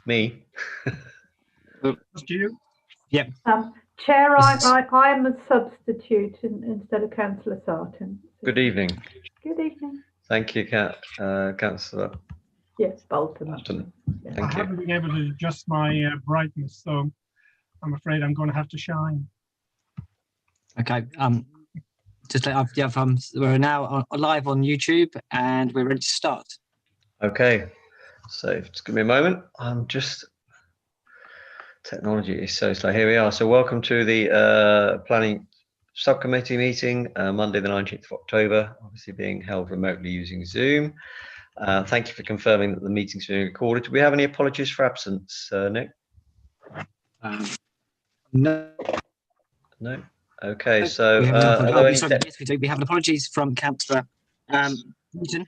Me? Just you? Yep. Chair, I'm a substitute instead of Councillor Sarton. Good evening. Good evening. Thank you, Councillor. Yes, Bolton. Yeah. I Thank you. haven't been able to adjust my brightness, so I'm afraid I'm going to have to shine. Okay. We're now live on YouTube and we're ready to start. Okay. So just give me a moment. Technology is so slow. Here we are. So welcome to the planning subcommittee meeting, Monday the 19th of October, obviously being held remotely using Zoom. Thank you for confirming that the meeting's being recorded. Do we have any apologies for absence, Nick? No. No. Okay. So yes, we do. We have apologies from Councillor Newton.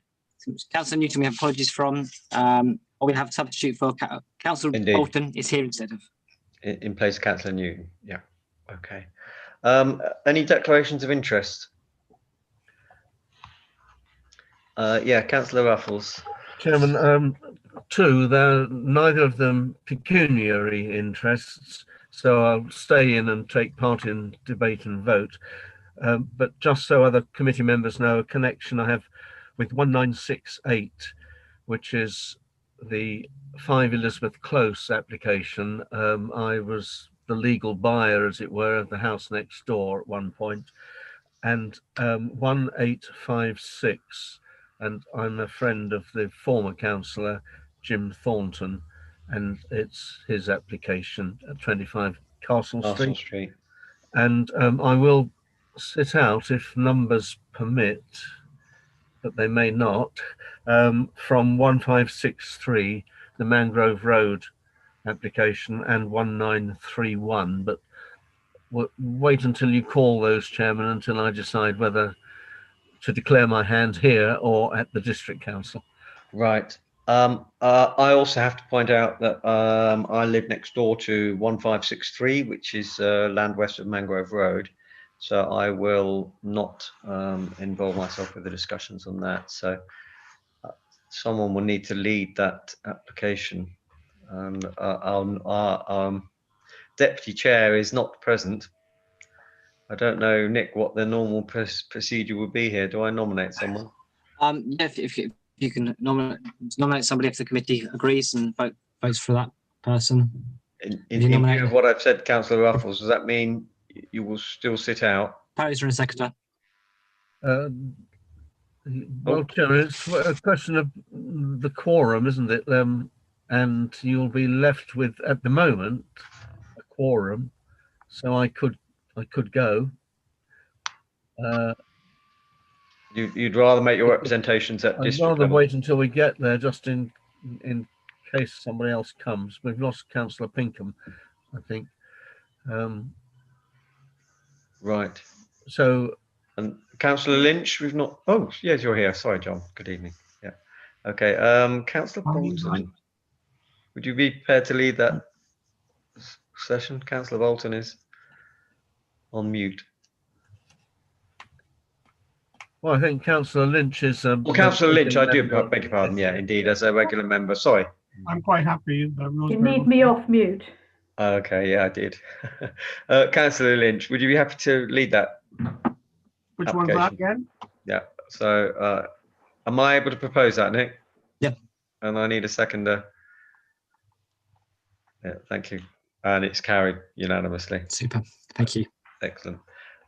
Councillor Newton, we have apologies from. Or we have a substitute for Councillor Bolton is here instead of. In place of Councillor Newton. Yeah. Okay. Any declarations of interest? Yeah, Councillor Ruffles. Chairman, they're neither of them pecuniary interests, so I'll stay in and take part in debate and vote. But just so other committee members know, a connection I have with 1968, which is the 5 Elizabeth Close application. I was the legal buyer, as it were, of the house next door at one point, and 1856, and I'm a friend of the former councillor Jim Thornton, and it's his application at 25 Castle Street. And I will sit out if numbers permit, but they may not, from 1563, the Mangrove Road application, and 1931, but we'll wait until you call those, Chairman, until I decide whether to declare my hand here or at the District Council. Right. I also have to point out that I live next door to 1563, which is land west of Mangrove Road. So I will not involve myself with the discussions on that. So someone will need to lead that application. And our deputy chair is not present. I don't know, Nick, what the normal procedure would be here. Do I nominate someone? Yeah, if you can nominate somebody if the committee agrees and votes for that person. In view of what I've said, Councillor Ruffles, does that mean you will still sit out? Proposer and secretary. Well, Chairman, it's a question of the quorum, isn't it? And you'll be left with, at the moment, a quorum. So I could go. You'd rather make your representations at district I'd rather level? wait until we get there, just in case somebody else comes. We've lost Councillor Pinkham, I think. Right. So. And Councillor Lynch, we've not. Oh, yes, you're here. Sorry, John. Good evening. Yeah. Okay. Councillor Bolton, would you be prepared to lead that session? Councillor Bolton is on mute. Well, I think Councillor Lynch is. Well, Councillor Lynch, I do beg your pardon. Yeah, indeed, as a regular member. Sorry. I'm quite happy. You need me off mute. Okay, yeah, I did. Councillor Lynch, would you be happy to lead that? Which one's that again? Yeah. So, am I able to propose that, Nick? Yeah. And I need a seconder. Yeah, thank you. And it's carried unanimously. Super. Thank you. Excellent.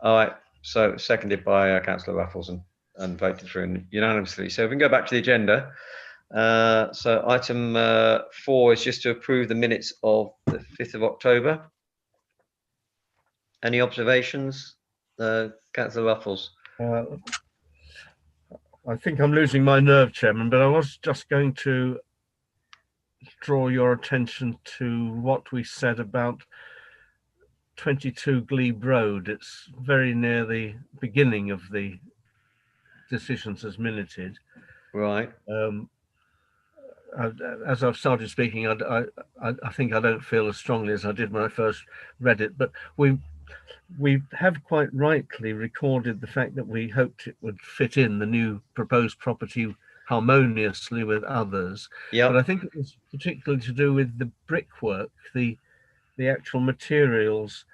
All right. So seconded by Councillor Ruffles and voted through unanimously. So if we can go back to the agenda. So item 4 is just to approve the minutes of the 5th of October. Any observations, Councillor Ruffles? I think I'm losing my nerve, Chairman, but I was just going to draw your attention to what we said about 22 Glebe Road. It's very near the beginning of the decisions as minuted. Right. As I've started speaking, I think I don't feel as strongly as I did when I first read it, but we have quite rightly recorded the fact that we hoped it would fit in the new proposed property harmoniously with others. Yeah. But I think it was particularly to do with the brickwork, the actual materials,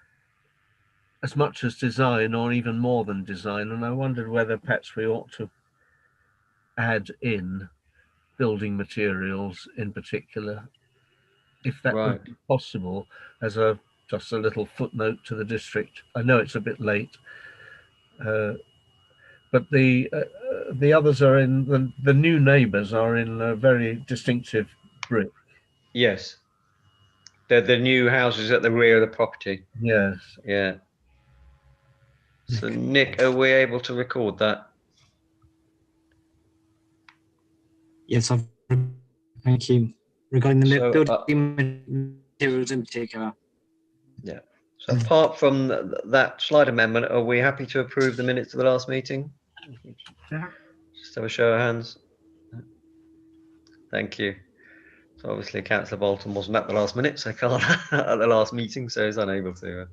as much as design, or even more than design. And I wondered whether perhaps we ought to add in building materials in particular, if that Right. would be possible, as just a little footnote to the district. I know it's a bit late, but the others are in the new neighbours are in a very distinctive brick. Yes. They're the new houses at the rear of the property. Yes. Yeah. So Nick, are we able to record that? Yes, thank you. Regarding the So, building materials in particular. Yeah. So apart from that slight amendment, are we happy to approve the minutes of the last meeting? Yeah. Just have a show of hands. Thank you. So obviously Councillor Bolton wasn't at the last minute, so can't at the last meeting, so he's unable to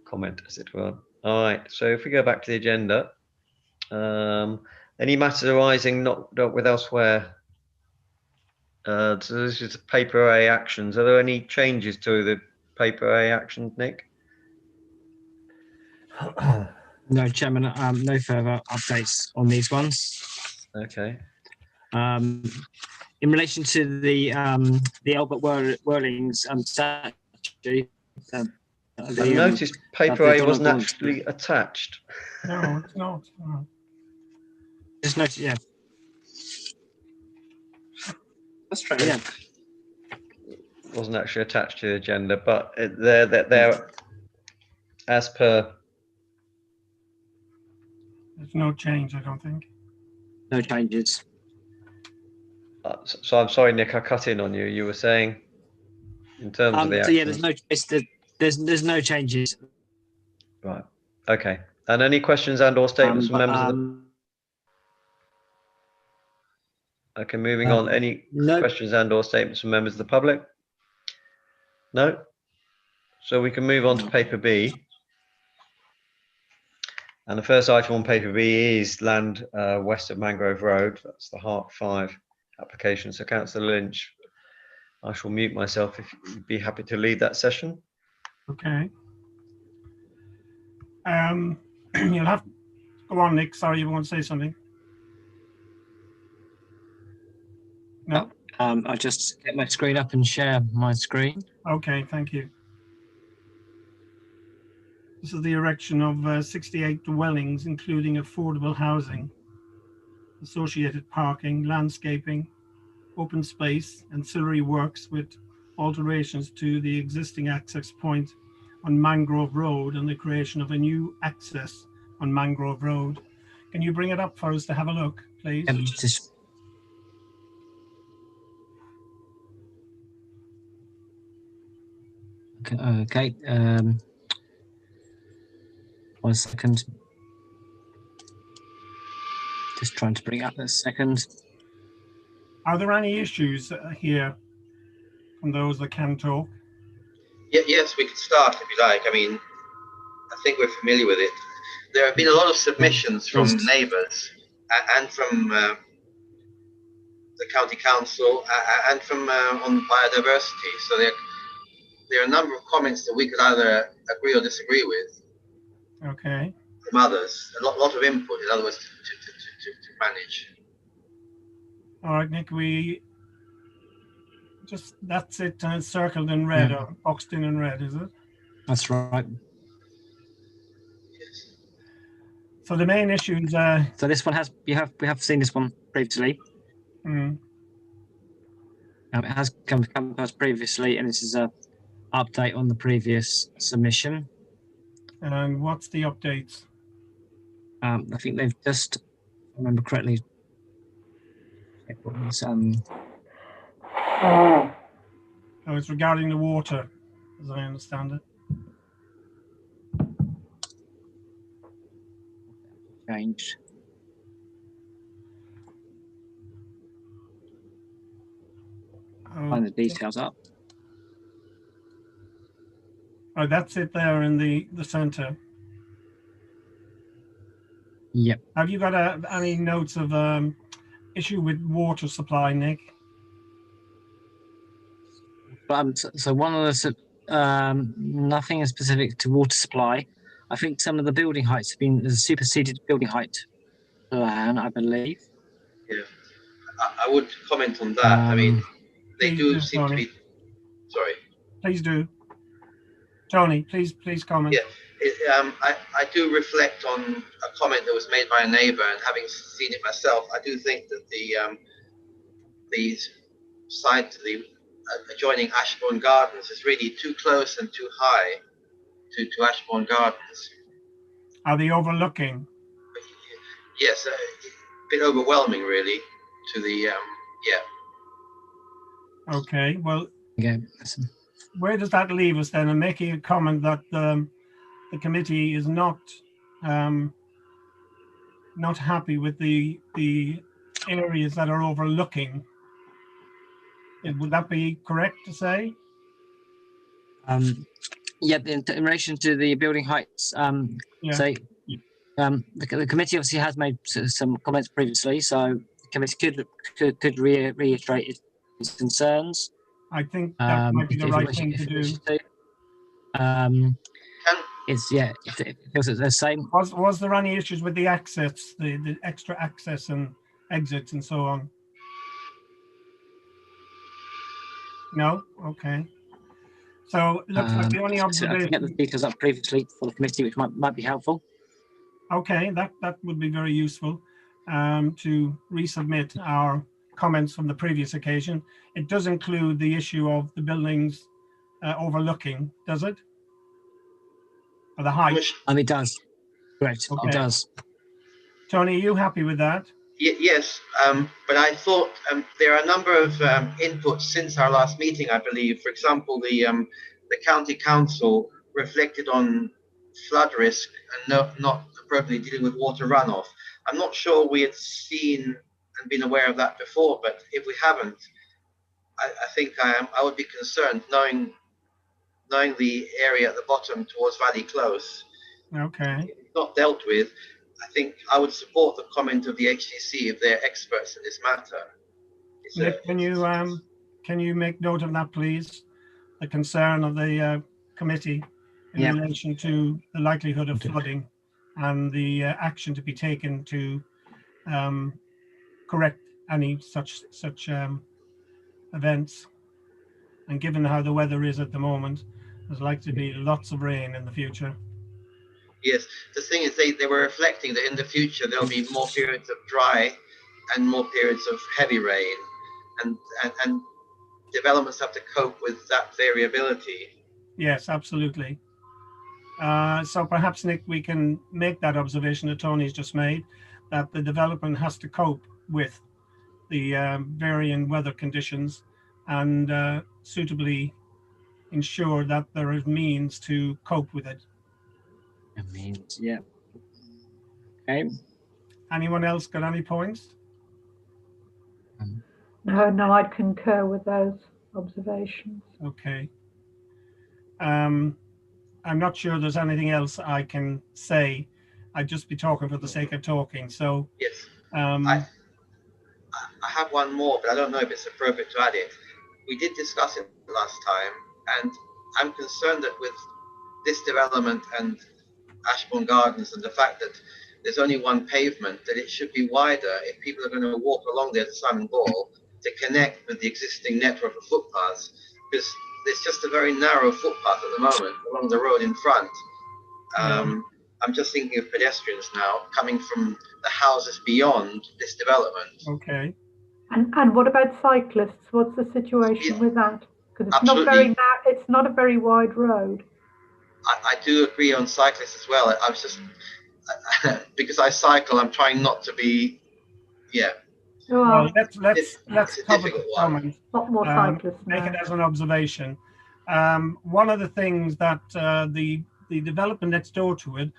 comment, as it were. All right. So if we go back to the agenda, any matters arising not dealt with elsewhere? So this is paper A actions. Are there any changes to the paper A actions, Nick? No, Chairman, no further updates on these ones. Okay. In relation to the Albert Whirling's statue, I noticed paper A wasn't actually attached. No, it's not. No. Just noted, yeah. That's true, yeah. Wasn't actually attached to the agenda, but they're as per. There's no change, I don't think. No changes. So I'm sorry, Nick, I cut in on you. You were saying, in terms of the so yeah, actions. there's no changes. Right. Okay. And any questions and/or statements from members of the? Okay, moving on. Any questions and/or statements from members of the public? No. So we can move on to paper B. And the first item on paper B is land west of Mangrove Road. That's the Hart 5 application. So Councillor Lynch, I shall mute myself if you'd be happy to lead that session. Okay. You'll have to go on, Nick. Sorry, you want to say something? No. I'll just get my screen up and share my screen. Okay, thank you. This is the erection of 68 dwellings, including affordable housing, associated parking, landscaping, open space, ancillary works with alterations to the existing access point on Mangrove Road and the creation of a new access on Mangrove Road. Can you bring it up for us to have a look, please? Okay. 1 second. Just trying to bring up a second. Are there any issues here from those that can talk? Yes, we could start if you like. I mean, I think we're familiar with it. There have been a lot of submissions from neighbours and from the county council and from on biodiversity. So there are a number of comments that we could either agree or disagree with. Okay. From others, a lot of input, in other words, to manage. All right, Nick, that's it, circled in red or boxed in red, is it? That's right. Yes. So the main issues. So this one we have seen this one previously. Mm. It has come to us previously, and this is a update on the previous submission. And what's the updates? I think they've just, if I remember correctly, it was, Oh, it's regarding the water, as I understand it. changed. Find the details up. Oh, that's it there in the centre. Yep. Have you got any notes of issue with water supply, Nick? So one of the nothing is specific to water supply. I think some of the building heights have been, there's a superseded building height plan, I believe. Yeah, I would comment on that. I mean, they do seem Tony. to be. Sorry. Please do, Tony. Please comment. Yeah, I do reflect on a comment that was made by a neighbour, and having seen it myself, I do think that the side to the adjoining Ashbourne Gardens is really too close and too high to Ashbourne Gardens. Are they overlooking? Yes, a bit overwhelming, really. To the yeah. Okay. Well, Yeah. where does that leave us then? And making a comment that the committee is not happy with the areas that are overlooking. Would that be correct to say? Yeah, in relation to the building heights, Yeah. so the committee obviously has made some comments previously, so the committee could reiterate its concerns. I think that might be the right thing to do. It feels the same. Was there any issues with the access, the extra access and exits and so on? No? Okay. So it looks like the only observation. I can get the details up previously for the committee, which might be helpful. Okay, that would be very useful to resubmit our comments from the previous occasion. It does include the issue of the buildings overlooking, does it? Or the height? It does. Correct. Okay. It does. Tony, are you happy with that? Yes, but I thought there are a number of inputs since our last meeting, I believe. For example, the county council reflected on flood risk and not appropriately dealing with water runoff. I'm not sure we had seen and been aware of that before, but if we haven't, I think I would be concerned knowing the area at the bottom towards Valley Close. Okay. Not dealt with. I think I would support the comment of the HCC if they're experts in this matter. Nick, can you make note of that, please? The concern of the committee in relation to the likelihood of flooding and the action to be taken to correct any such events. And given how the weather is at the moment, there's likely to be lots of rain in the future. Yes, the thing is they were reflecting that in the future there'll be more periods of dry and more periods of heavy rain, and developments have to cope with that variability. Yes, absolutely. So perhaps, Nick, we can make that observation that Tony's just made, that the development has to cope with the varying weather conditions and suitably ensure that there is means to cope with it. Yeah. Okay. Anyone else got any points? No, I'd concur with those observations. Okay. I'm not sure there's anything else I can say. I'd just be talking for the sake of talking. So yes, I have one more, but I don't know if it's appropriate to add it. We did discuss it last time, and I'm concerned that with this development and Ashbourne Gardens and the fact that there's only one pavement, that it should be wider if people are going to walk along there to Simon Ball to connect with the existing network of footpaths, because there's just a very narrow footpath at the moment along the road in front. I'm just thinking of pedestrians now coming from the houses beyond this development. Okay. And what about cyclists? What's the situation with that? Because it's absolutely. not very narrow, it's not a very wide road. I do agree on cyclists as well. I was just because I cycle, I'm trying not to be. Yeah. Well, let's cover the comment. Lot more cyclists now. Make it as an observation. One of the things that the development next door to it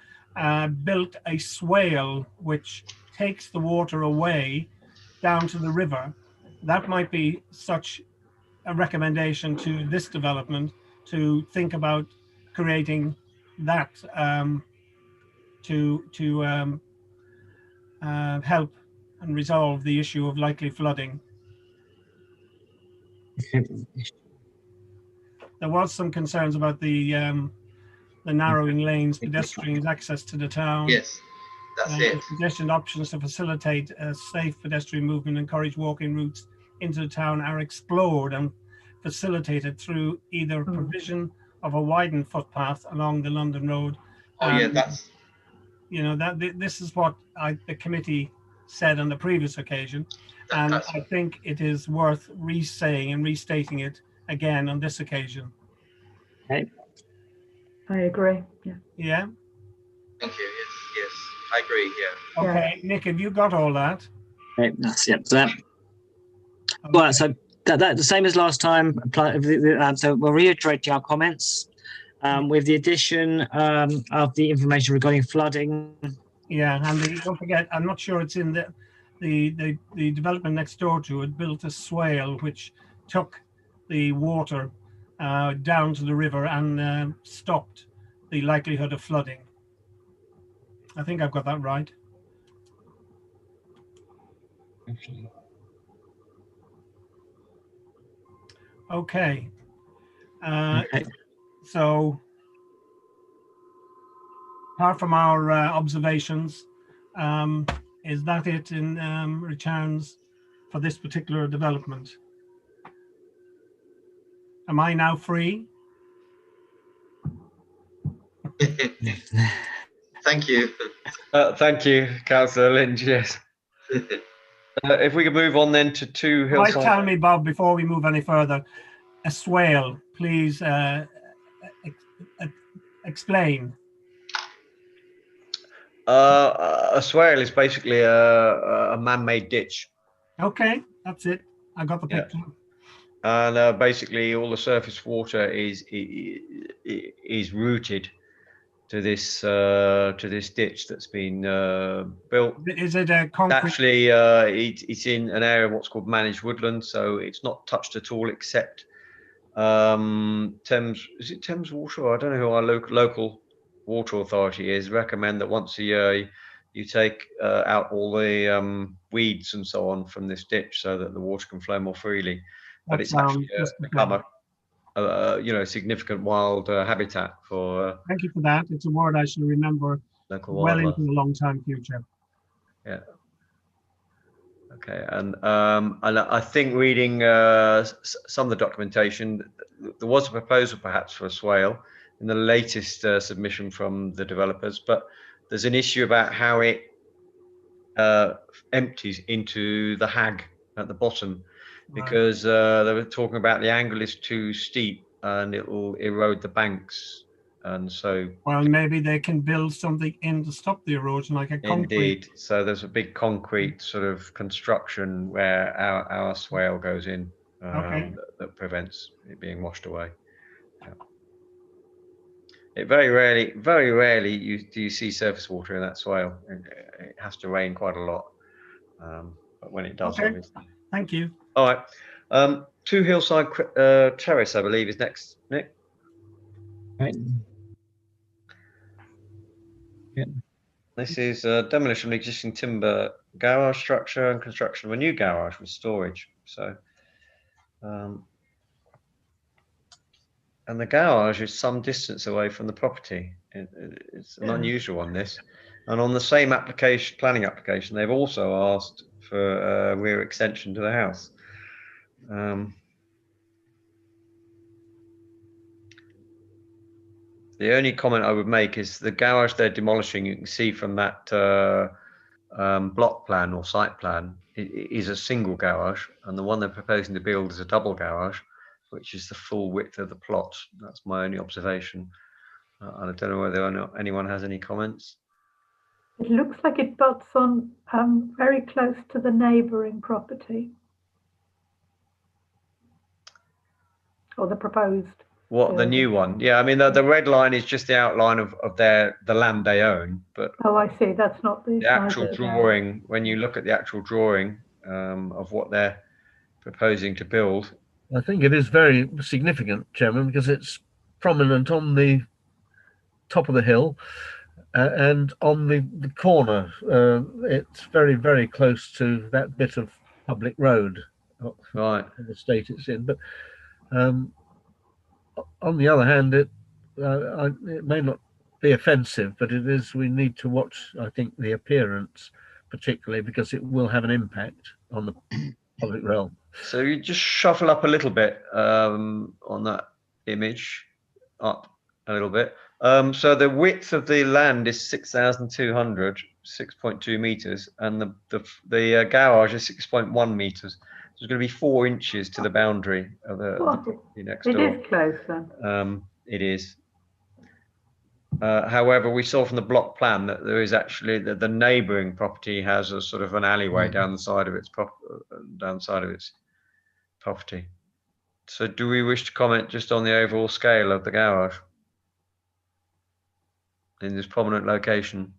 built a swale which takes the water away down to the river. That might be such a recommendation to this development to think about creating that to help and resolve the issue of likely flooding. There was some concerns about the narrowing lanes, pedestrians' access to the town. Yes, that's it. Suggested options to facilitate safe pedestrian movement, encourage walking routes into the town are explored and facilitated through either provision of a widened footpath along the London Road. Oh yeah, that's, you know, that this is what the committee said on the previous occasion, and I think it is worth re-saying and restating it again on this occasion. Okay. I agree. Yeah. Yeah. thank you. Yes, I agree. Yeah. Okay, Nick, have you got all that? Okay, that's it. So, well, so that the same as last time. So we're reiterating our comments with the addition of the information regarding flooding. Yeah, and don't forget, I'm not sure it's in the development next door to it built a swale which took the water down to the river and stopped the likelihood of flooding. I think I've got that right. Okay. So apart from our observations, is that it in returns for this particular development? Am I now free? Thank you. Thank you, Councillor Lynch. Yes. If we could move on then to 2 Right, Hillside. tell me, Bob, before we move any further, a swale, please explain. A swale is basically a man-made ditch. Okay, that's it. I got the picture. And basically all the surface water is routed to this ditch that's been built. Is it a concrete? Actually, it's in an area of what's called managed woodland, so it's not touched at all except Thames. Is it Thames Water? I don't know who our local water authority is. Recommend that once a year you take out all the weeds and so on from this ditch so that the water can flow more freely. But it's actually become a significant wild habitat for. Thank you for that. It's a word I shall remember well into the long time future. Yeah. Okay, and I think reading some of the documentation, there was a proposal perhaps for a swale in the latest submission from the developers, but there's an issue about how it empties into the Hag at the bottom. Because they were talking about the angle is too steep and it will erode the banks, and so. Well, maybe they can build something in to stop the erosion, like a concrete. Indeed. So there's a big concrete sort of construction where our swale goes in that prevents it being washed away. Yeah. It very rarely do you see surface water in that swale. It has to rain quite a lot, but when it does, obviously. Thank you. All right. 2 Hillside Terrace, I believe, is next, Nick. Right. Yeah. This is demolition of an existing timber garage structure and construction of a new garage with storage. So, and the garage is some distance away from the property. It's an unusual one, this. And on the same application, planning application, they've also asked for a rear extension to the house. The only comment I would make is the garage they're demolishing, you can see from that block plan or site plan, it is a single garage, and the one they're proposing to build is a double garage, which is the full width of the plot. That's my only observation. And I don't know whether or not anyone has any comments. It looks like it butts on very close to the neighbouring property. Or the proposed. What, the new one? Yeah, I mean, the red line is just the outline of the land they own. But oh, I see. That's not the actual drawing. When you look at the actual drawing of what they're proposing to build. I think it is very significant, Chairman, because it's prominent on the top of the hill. And on the corner, it's very, very close to that bit of public road, Right. the state it's in. But on the other hand, it may not be offensive, but it is. We need to watch, I think, the appearance, particularly because it will have an impact on the public realm. So you just shuffle up a little bit on that image, up a little bit. So the width of the land is 6,200, 6.2 meters, and the garage is 6.1 meters. So there's going to be 4 inches to the boundary of the property next door. It is close then. It is. However, we saw from the block plan that there is actually the neighbouring property has a sort of an alleyway down the side of its property. So, do we wish to comment just on the overall scale of the garage in this prominent location?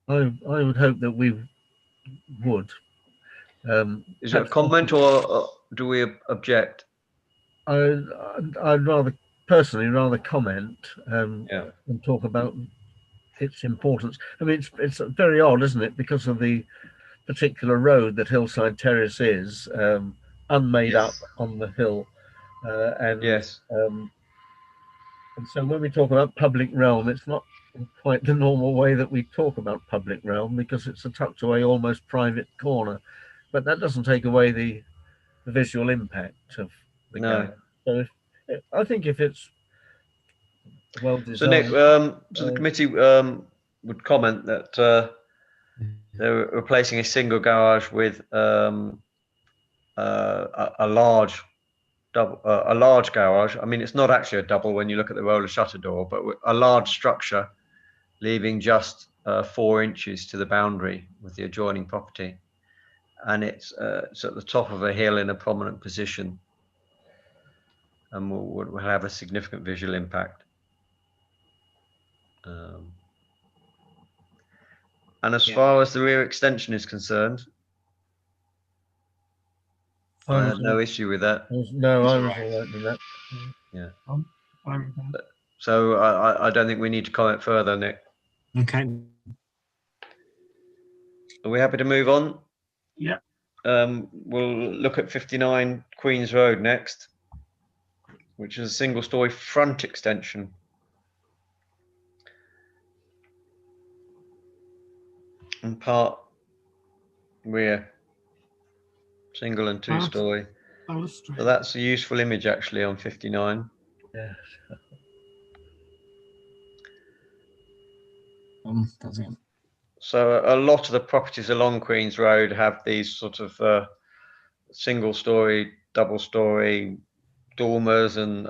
I would hope that we would. Is it a comment or do we object? I'd rather comment and talk about its importance. I mean, it's very odd, isn't it? Because of the particular road that Hillside Terrace is, unmade up on the hill, and and so when we talk about public realm, it's not quite the normal way that we talk about public realm, because it's a tucked away, almost private corner. But that doesn't take away the visual impact of the garage. So I think if it's well designed. So Nick, so the committee would comment that they're replacing a single garage with a large garage. I mean, it's not actually a double when you look at the roller shutter door, but a large structure, leaving just 4 inches to the boundary with the adjoining property, and it's at the top of a hill in a prominent position, and will have a significant visual impact. And as far as the rear extension is concerned, I had no issue with that. No, I was all right with that. Yeah. I'm So I don't think we need to comment further, Nick. Okay. Are we happy to move on? Yeah. We'll look at 59 Queens Road next, which is a single-story front extension. And part rear, single and two-story. So that's a useful image actually on 59. Yeah. So a lot of the properties along Queens Road have these sort of single-story, double-story dormers and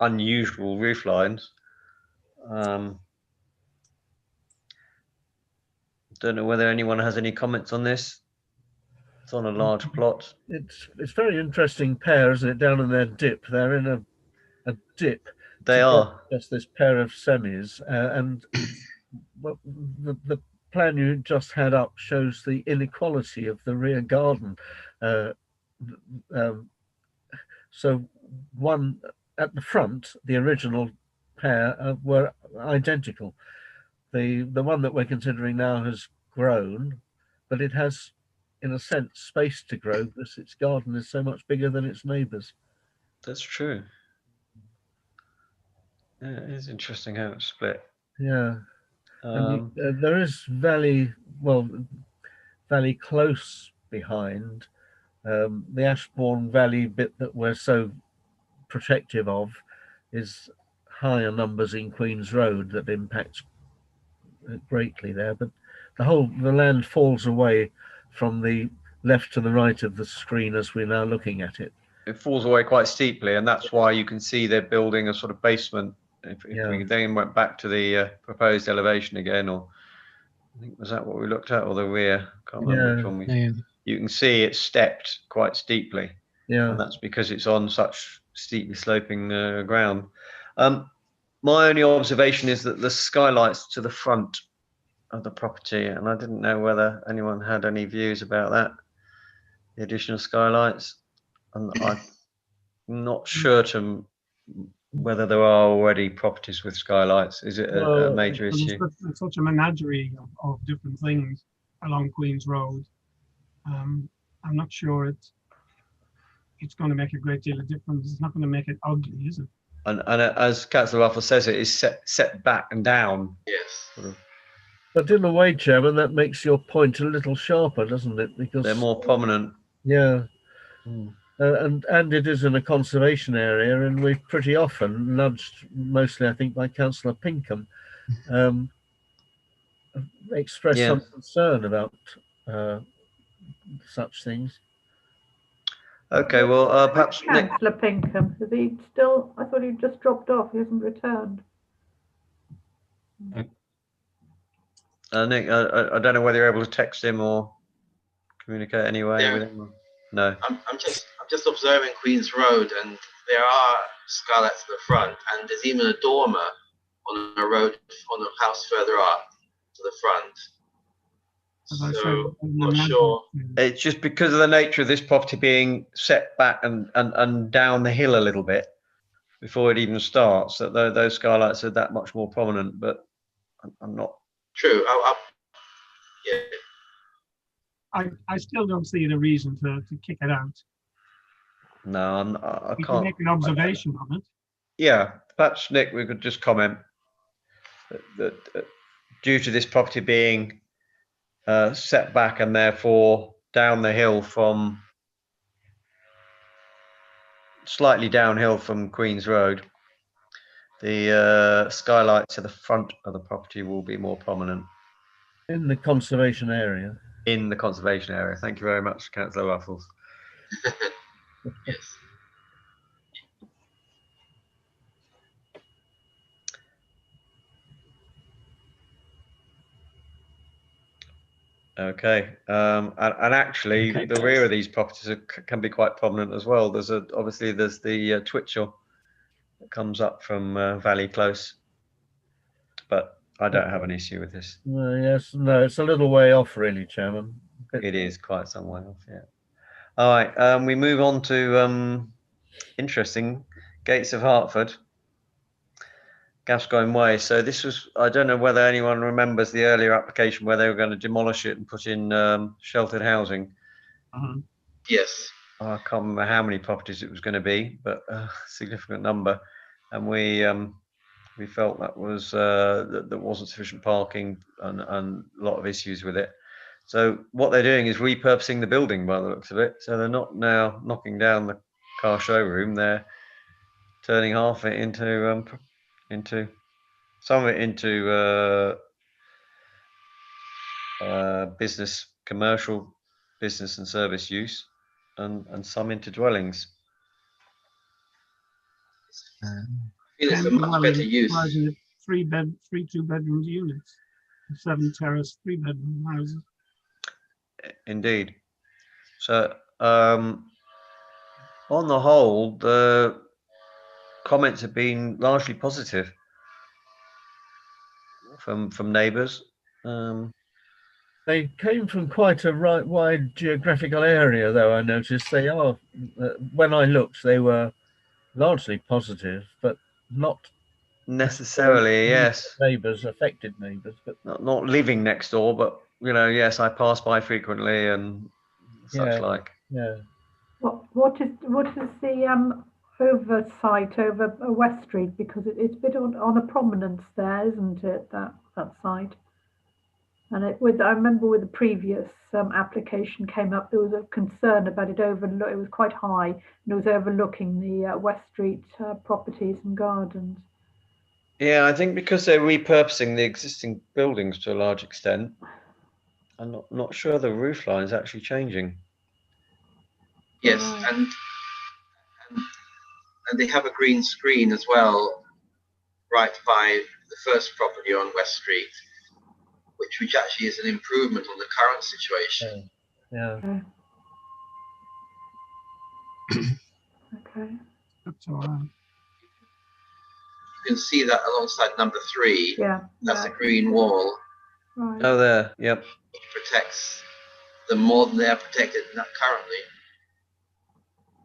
unusual roof lines. Don't know whether anyone has any comments on this. It's on a large plot. It's very interesting pair, isn't it? Down in their dip, they're in a dip. They are. That's this pair of semis, and the plan you just had up shows the inequality of the rear garden. So one at the front, the original pair were identical. The one that we're considering now has grown, but it has, in a sense, space to grow because its garden is so much bigger than its neighbours. That's true. Yeah, it is interesting how it's split. Yeah. There is Valley Close behind. The Ashbourne Valley bit that we're so protective of is higher numbers in Queens Road that impacts greatly there, but the land falls away from the left to the right of the screen as we're now looking at it. It falls away quite steeply, and that's why you can see they're building a sort of basement. If we then went back to the proposed elevation again, or I think was that what we looked at, or the rear? Can't remember which one you can see it's stepped quite steeply. Yeah, and that's because it's on such steeply sloping ground. My only observation is that the skylights to the front of the property, and I didn't know whether anyone had any views about that, the additional skylights, and I'm not sure to whether there are already properties with skylights. Is it a major issue? There's such a menagerie of different things along Queen's Road. I'm not sure it's going to make a great deal of difference. It's not going to make it ugly, is it? And as Councillor Ruffle says, it is set back and down. Yes. Sort of. But in a way, Chairman, that makes your point a little sharper, doesn't it? Because They're more prominent. Yeah. Mm. And it is in a conservation area, and we've pretty often nudged, mostly I think by Councillor Pinkham, expressed some concern about such things. Okay, well, perhaps Nick. Councillor Pinkham, is he still? I thought he just dropped off. He hasn't returned. Nick, I don't know whether you're able to text him or communicate anyway with him. No. I'm just observing Queen's Road, and there are skylights at the front, and there's even a dormer on a road on a house further up to the front. So I'm not sure. It's just because of the nature of this property being set back and down the hill a little bit before it even starts, that those skylights are that much more prominent. But I'm not. True. Yeah. I still don't see the reason to kick it out. No, I You can't. can make an observation of it. Yeah, perhaps Nick, we could just comment that due to this property being set back and therefore down the hill from slightly downhill from Queen's Road, the skylights at the front of the property will be more prominent. In the conservation area. In the conservation area. Thank you very much, Councillor Ruffles. Yes. Okay, and actually, the rear of these properties can be quite prominent as well. Obviously there's the Twitchell that comes up from Valley Close, but I don't have an issue with this. Yes, no, it's a little way off, really, Chairman. It is quite some way off, yeah. All right, we move on to interesting Gates of Hertford, Gascoigne Way. So this was, I don't know whether anyone remembers the earlier application where they were going to demolish it and put in sheltered housing. Yes. I can't remember how many properties it was going to be, but a significant number. And we felt that was that there wasn't sufficient parking and a lot of issues with it. So what they're doing is repurposing the building by the looks of it. So they're not now knocking down the car showroom. They're turning half of it into some of it into commercial business and service use, and some into dwellings. I feel it's a much better use. Three 2-bedroom units, 7 terrace 3-bedroom houses. Indeed. So on the whole, the comments have been largely positive from neighbours. They came from quite a wide geographical area, though. I noticed they are. When I looked, they were largely positive, but not necessarily. Yes, neighbours, affected neighbours, but not living next door. But yes, I pass by frequently and such like. Yeah. What is the oversight over West Street, because it's a bit on a prominence there, isn't it? That site. And I remember with the previous application came up, there was a concern about it it was quite high, and it was overlooking the West Street properties and gardens. Yeah, I think because they're repurposing the existing buildings to a large extent, I'm not sure the roof line is actually changing. Yes, and they have a green screen as well, right by the first property on West Street, which actually is an improvement on the current situation. Yeah. Okay. That's all right. You can see that alongside number 3. Yeah. That's a green wall. Right. Oh, there. Yep. Which protects them more than they're protected currently.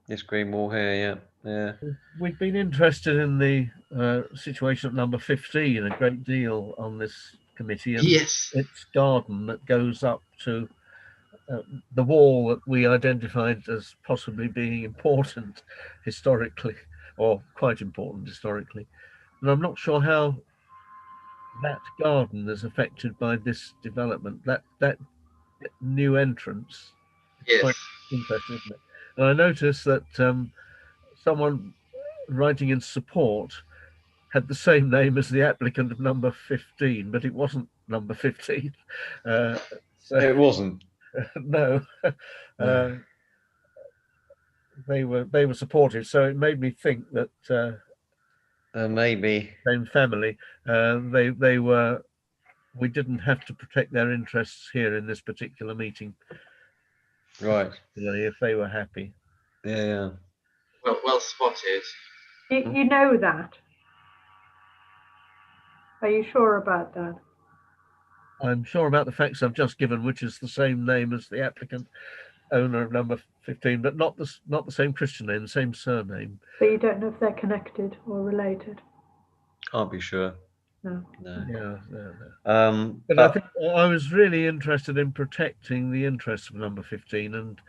This green wall here, yeah. We've been interested in the situation at number 15 a great deal on this committee, and Yes. its garden that goes up to the wall that we identified as possibly being important historically, or quite important historically. And I'm not sure how that garden is affected by this development, that new entrance. Yes. Quite interesting, isn't it? And I noticed that someone writing in support had the same name as the applicant of number 15, but it wasn't number 15. So It wasn't. No. They were supportive, so it made me think that Maybe same family. We didn't have to protect their interests here in this particular meeting. right. If they were happy. Yeah. Well spotted. You know that? Are you sure about that? I'm sure about the facts I've just given, which is the same name as the applicant, owner of number 15, but not the same Christian name, the same surname. But you don't know if they're connected or related? Can't be sure. No. Yeah. But I think I was really interested in protecting the interests of number 15, and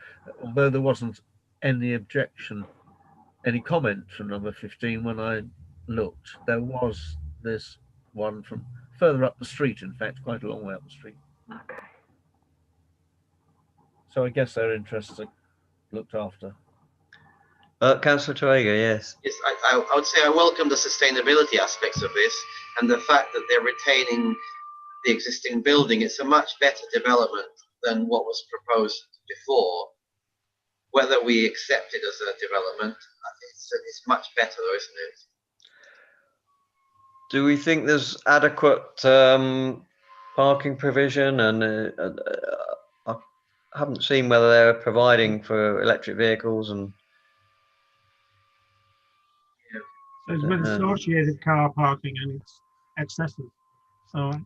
although there wasn't any objection, any comment from number 15 when I looked, there was this one from further up the street, in fact, quite a long way up the street. Okay. So I guess their interests are looked after. Councillor Toega, yes. Yes, I would say I welcome the sustainability aspects of this, and the fact that they're retaining the existing building. It's a much better development than what was proposed before. Whether we accept it as a development, it's much better though, isn't it? Do we think there's adequate parking provision? And I haven't seen whether they're providing for electric vehicles and. So it's with associated car parking and it's excessive. So, I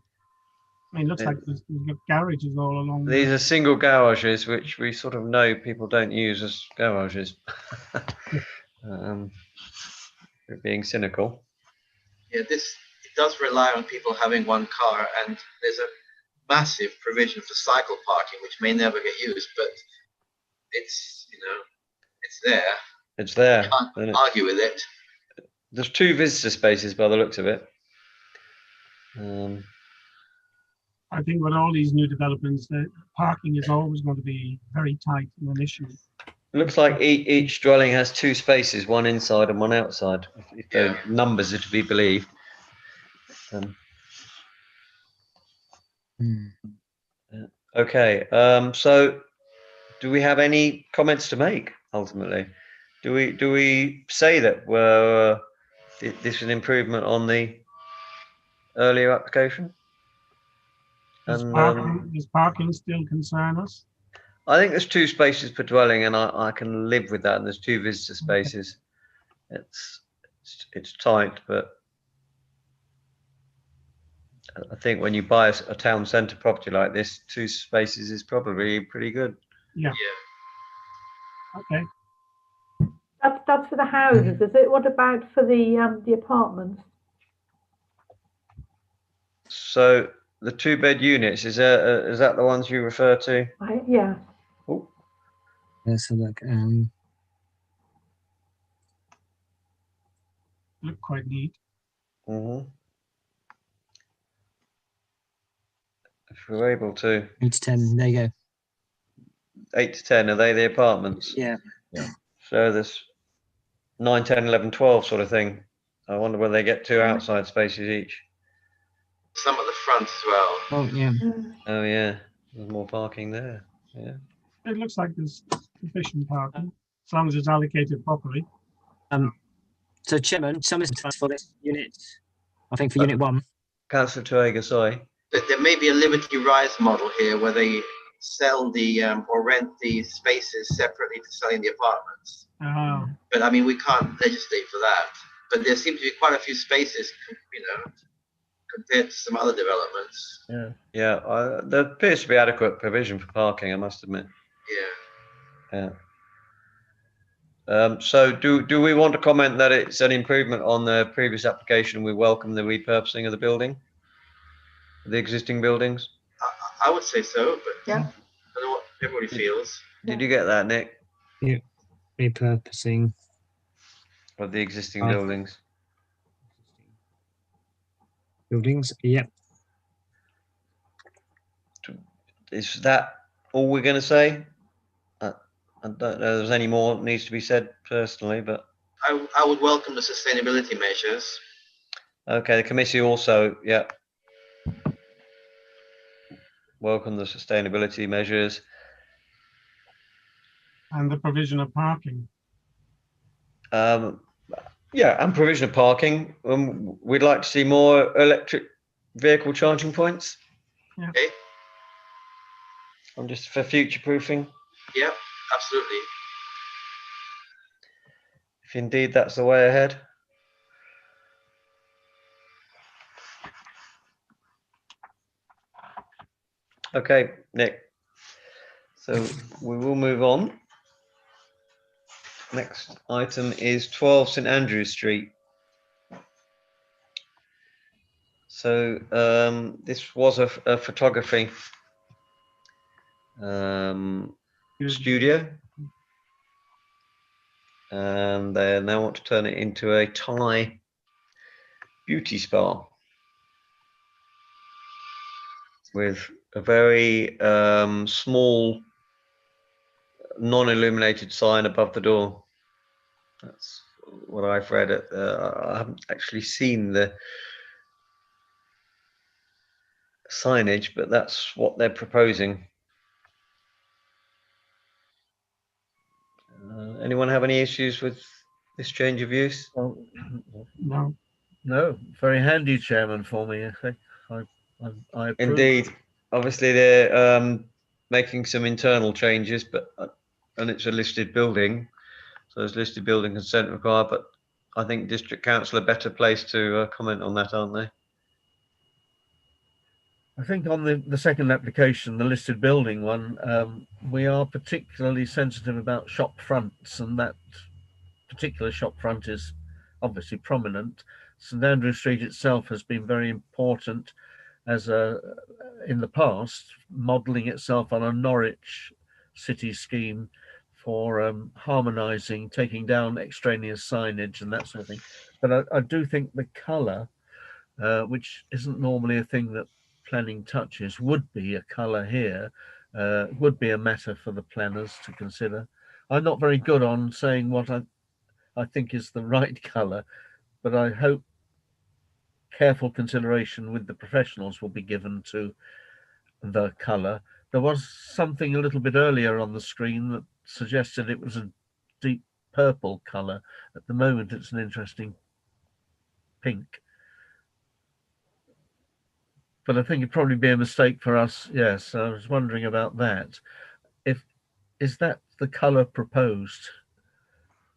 mean, it looks like there's got garages all along. These are single garages, which we sort of know people don't use as garages. Being cynical. Yeah, it does rely on people having one car, and there's a massive provision for cycle parking, which may never get used, but it's it's there. It's there. You can't argue with it. There's 2 visitor spaces by the looks of it. I think with all these new developments, the parking is always going to be very tight and an issue. It looks like each dwelling has 2 spaces, one inside and one outside, if the numbers are to be believed. Okay, so do we have any comments to make ultimately? Do we say that this is an improvement on the earlier application? Does parking still concern us? I think there's 2 spaces per dwelling, and I can live with that. And there's 2 visitor spaces. It's tight, but I think when you buy a town centre property like this, 2 spaces is probably pretty good. Yeah. Okay. That's for the houses, is it? What about for the apartments? So the 2-bed units, is that the ones you refer to? Yeah. Oh. Let's have a look. Look quite neat. Mm-hmm. If we're able to. 8 to 10. There you go. 8 to 10. Are they the apartments? Yeah. So there's 9, 10, 11, 12 sort of thing. I wonder whether they get 2 outside spaces each. Some at the front as well. Oh yeah. Oh yeah. There's more parking there. Yeah. It looks like there's sufficient parking, as long as it's allocated properly. So, Chairman, some is for this unit. I think for Unit 1. Councillor Toega, sorry. There may be a Liberty Rise model here where they sell the or rent the spaces separately to selling the apartments. But I mean, we can't legislate for that. But there seem to be quite a few spaces, compared to some other developments. Yeah. There appears to be adequate provision for parking, I must admit. Yeah. So do we want to comment that it's an improvement on the previous application? We welcome the repurposing of the building, the existing buildings. I would say so, but Yeah. I don't know what everybody feels. Did you get that, Nick? Yeah, repurposing Of the existing buildings. buildings. Yep. Is that all we're going to say? I don't know if there's any more needs to be said personally, but I would welcome the sustainability measures. okay, the committee also, yeah, welcome the sustainability measures. And the provision of parking. Yeah, and provision of parking. We'd like to see more electric vehicle charging points. Yeah. Okay. Just for future proofing. Yeah, absolutely. If indeed that's the way ahead. Okay, Nick. So we will move on. Next item is 12 St Andrews Street. So this was a photography studio, and they now want to turn it into a Thai beauty spa with a very small non-illuminated sign above the door. That's what I've read. I haven't actually seen the signage, but that's what they're proposing. Anyone have any issues with this change of use? No. No, very handy, Chairman, for me. I approve. Indeed. Obviously, they're making some internal changes, but and it's a listed building, so there's listed building consent required. But I think District Council are better placed to comment on that, aren't they? I think on the second application, the listed building one, we are particularly sensitive about shop fronts, and that particular shop front is obviously prominent. St Andrew Street itself has been very important as in the past, modelling itself on a Norwich city scheme for harmonising, taking down extraneous signage and that sort of thing. But I do think the colour, which isn't normally a thing that planning touches, would be a colour here, would be a matter for the planners to consider. I'm not very good on saying what I think is the right colour, but I hope careful consideration with the professionals will be given to the colour. There was something a little bit earlier on the screen that suggested it was a deep purple colour. At the moment, it's an interesting pink. But I think it'd probably be a mistake for us. Yes, I was wondering about that. Is that the colour proposed?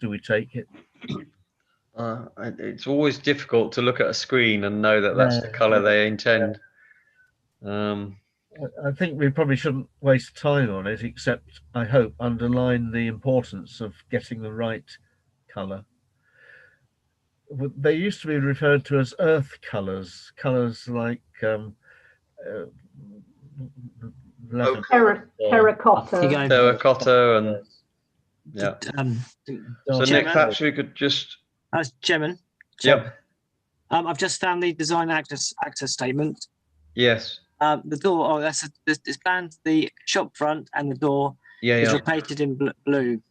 Do we take it? It's always difficult to look at a screen and know that that's the colour they intend. I think we probably shouldn't waste time on it, except I hope underline the importance of getting the right colour. They used to be referred to as earth colours like terracotta. Terracotta and yeah. So Nick, perhaps we could just. As Chairman. Yep. I've just found the design access statement. Yes. The door. Oh, that's it's planned. The shop front and the door is repainted in blue,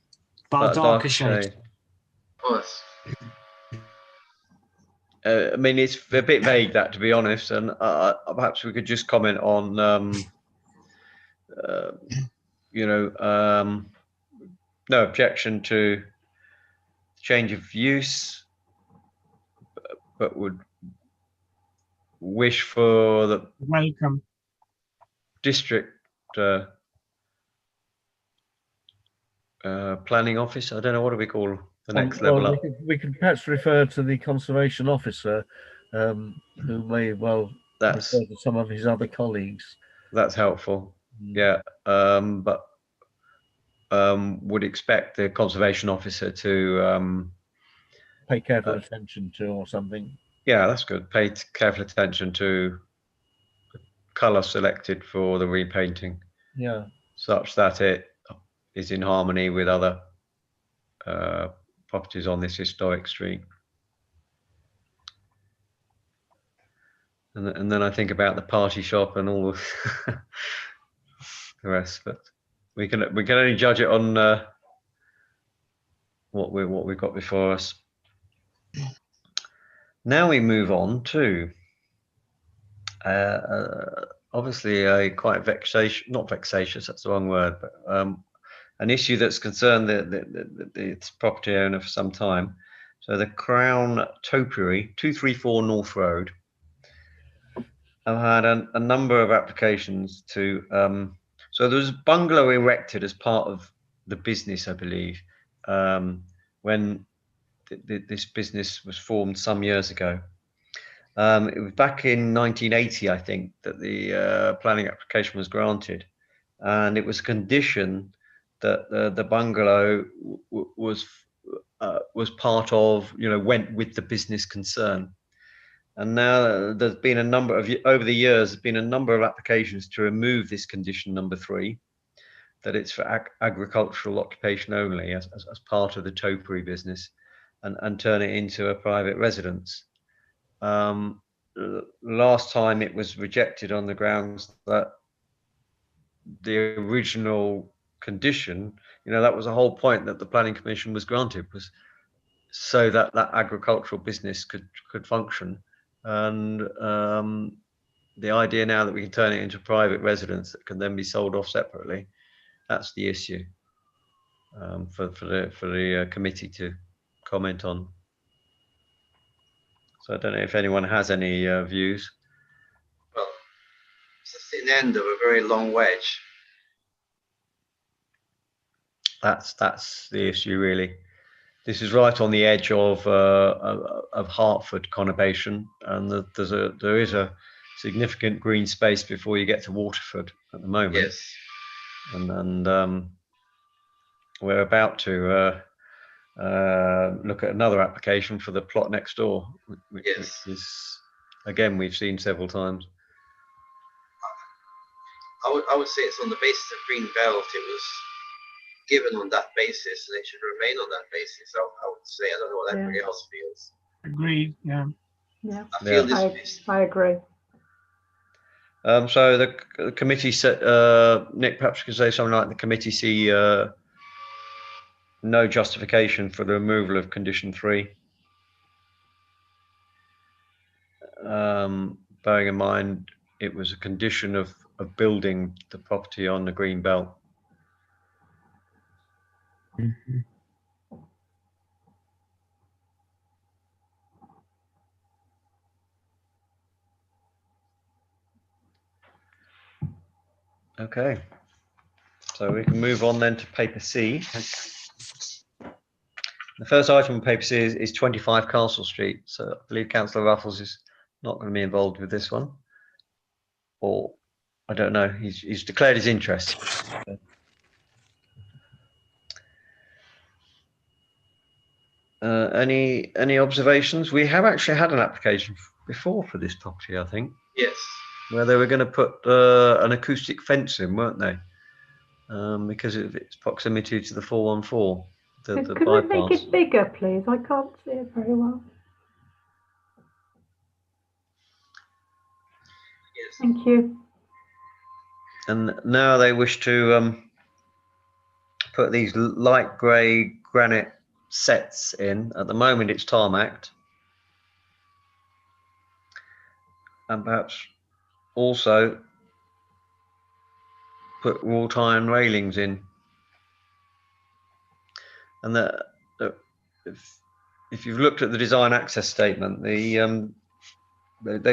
by a darker shade. Of course. I mean, it's a bit vague, that, to be honest, and perhaps we could just comment on, no objection to change of use, but would wish for the welcome district planning office. I don't know, what do we call the next level up? We could perhaps refer to the conservation officer, who may well refer to some of his other colleagues. That's helpful. Yeah, but would expect the conservation officer to pay careful attention to, or something. Yeah, that's good. Pay careful attention to the colour selected for the repainting. Yeah. Such that it is in harmony with other properties on this historic street. And then I think about the party shop and all the rest, but we can only judge it on what we've got before us. Now we move on to obviously a quite not vexatious, that's the wrong word, but an issue that's concerned the property owner for some time. So the Crown Topiary, 234 North Road, have had a number of applications to, so there was a bungalow erected as part of the business, I believe, when this business was formed some years ago. It was back in 1980, I think, that the planning application was granted, and it was a condition that the bungalow was part of, went with the business concern. And now there's been a number of, over the years, there's been a number of applications to remove this condition number 3, that it's for agricultural occupation only as part of the topiary business, and turn it into a private residence. Last time it was rejected on the grounds that the original condition, that was the whole point that the planning commission was granted, was so that agricultural business could function. And the idea now that we can turn it into private residence that can then be sold off separately, that's the issue for the committee to comment on. So I don't know if anyone has any views. Well, it's the thin end of a very long wedge. That's the issue, really. This is right on the edge of Hertford conurbation, and there is a significant green space before you get to Waterford at the moment. Yes. And we're about to look at another application for the plot next door, which is, again, we've seen several times. I would say it's on the basis of green belt. It was given on that basis, and it should remain on that basis. I would say. I don't know what everybody else feels. Agreed. Yeah. Yeah. I feel this. I agree. So the committee said, Nick, perhaps you could say something like the committee see no justification for the removal of condition 3. Bearing in mind it was a condition of building the property on the green belt. Mm-hmm. Okay, so we can move on then to paper C. The first item on paper C is 25 Castle Street. So I believe Councillor Ruffles is not going to be involved with this one, or I don't know. He's declared his interest. Any observations? We have actually had an application before for this property, I think. Yes. Where they were going to put an acoustic fence in, weren't they? Because of its proximity to the 414. The Could bypass. we make it bigger, please? I can't see it very well. Yes. Thank you. And now they wish to put these light grey granite sets in. At the moment it's tarmacked. And perhaps also put wrought iron railings in. And if you've looked at the design access statement, they've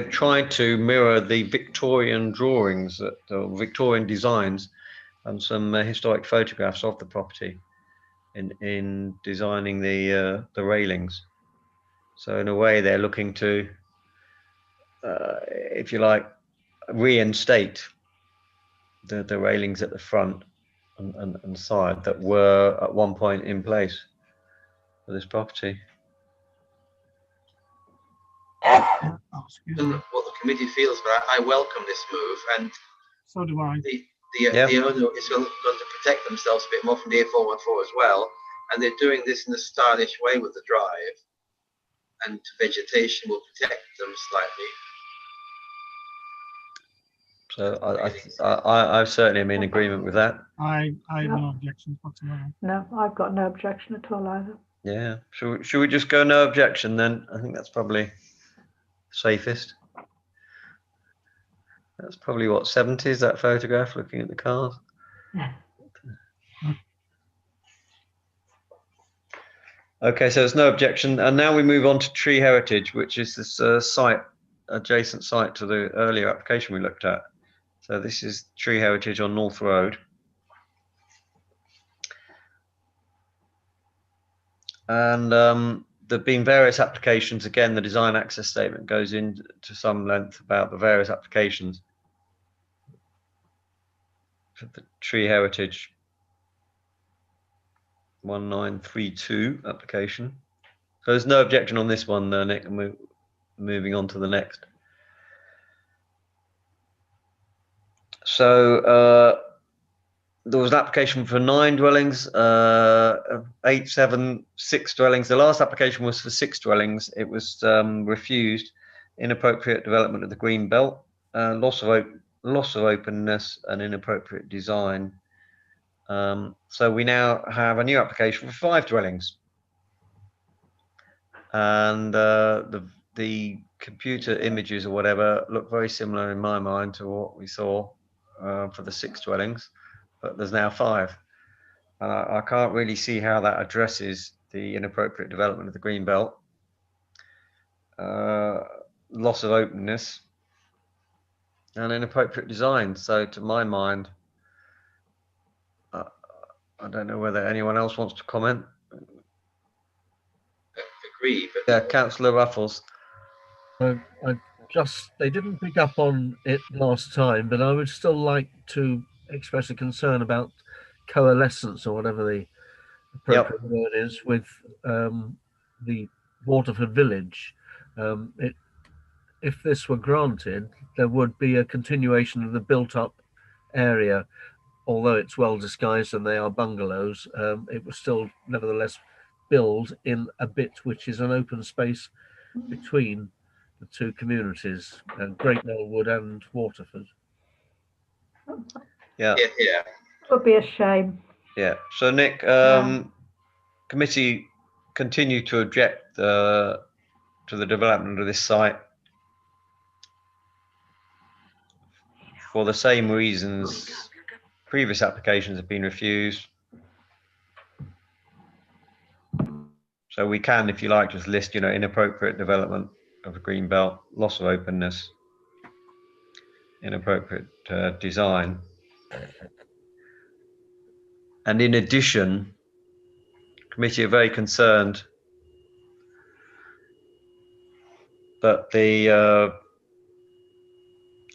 tried to mirror the Victorian drawings, or Victorian designs, and some historic photographs of the property in designing the railings. So in a way, they're looking to, if you like, reinstate the railings at the front, and side that were at one point in place for this property. Oh, excuse me. What the committee feels, but I welcome this move, and So do I. the owner is going to protect themselves a bit more from the A414 as well, and they're doing this in a stylish way with the drive, and vegetation will protect them slightly. So I certainly am in agreement with that. I have no objections whatsoever. No, I've got no objection at all either. Yeah. Should we just go no objection then? I think that's probably safest. That's probably what, 70s, that photograph looking at the cars. Okay, so there's no objection, and now we move on to tree heritage, which is this adjacent site to the earlier application we looked at. So this is tree heritage on North Road. And there've been various applications. Again, the design access statement goes into some length about the various applications for the tree heritage 1932 application. So there's no objection on this one, Nick. Moving on to the next. So there was an application for 9 dwellings, 8, 7, 6 dwellings. The last application was for 6 dwellings. It was refused. Inappropriate development of the green belt, loss of openness, and inappropriate design. So we now have a new application for 5 dwellings, and the computer images or whatever look very similar in my mind to what we saw for the 6 dwellings, but there's now 5, and I can't really see how that addresses the inappropriate development of the green belt, loss of openness, and inappropriate design. So to my mind, I don't know whether anyone else wants to comment. Agree, but Yeah, Councillor Ruffles. They didn't pick up on it last time, but I would still like to express a concern about coalescence, or whatever the appropriate word is, with the Waterford Village. If this were granted, there would be a continuation of the built-up area. Although it's well disguised and they are bungalows, it was still nevertheless built in a bit which is an open space between the two communities, Great Knollwood and Waterford. Yeah. Yeah. It would be a shame. Yeah. So Nick, committee continue to object to the development of this site for the same reasons previous applications have been refused. So we can, if you like, just list, inappropriate development of a green belt, loss of openness, inappropriate design. And in addition, committee are very concerned that the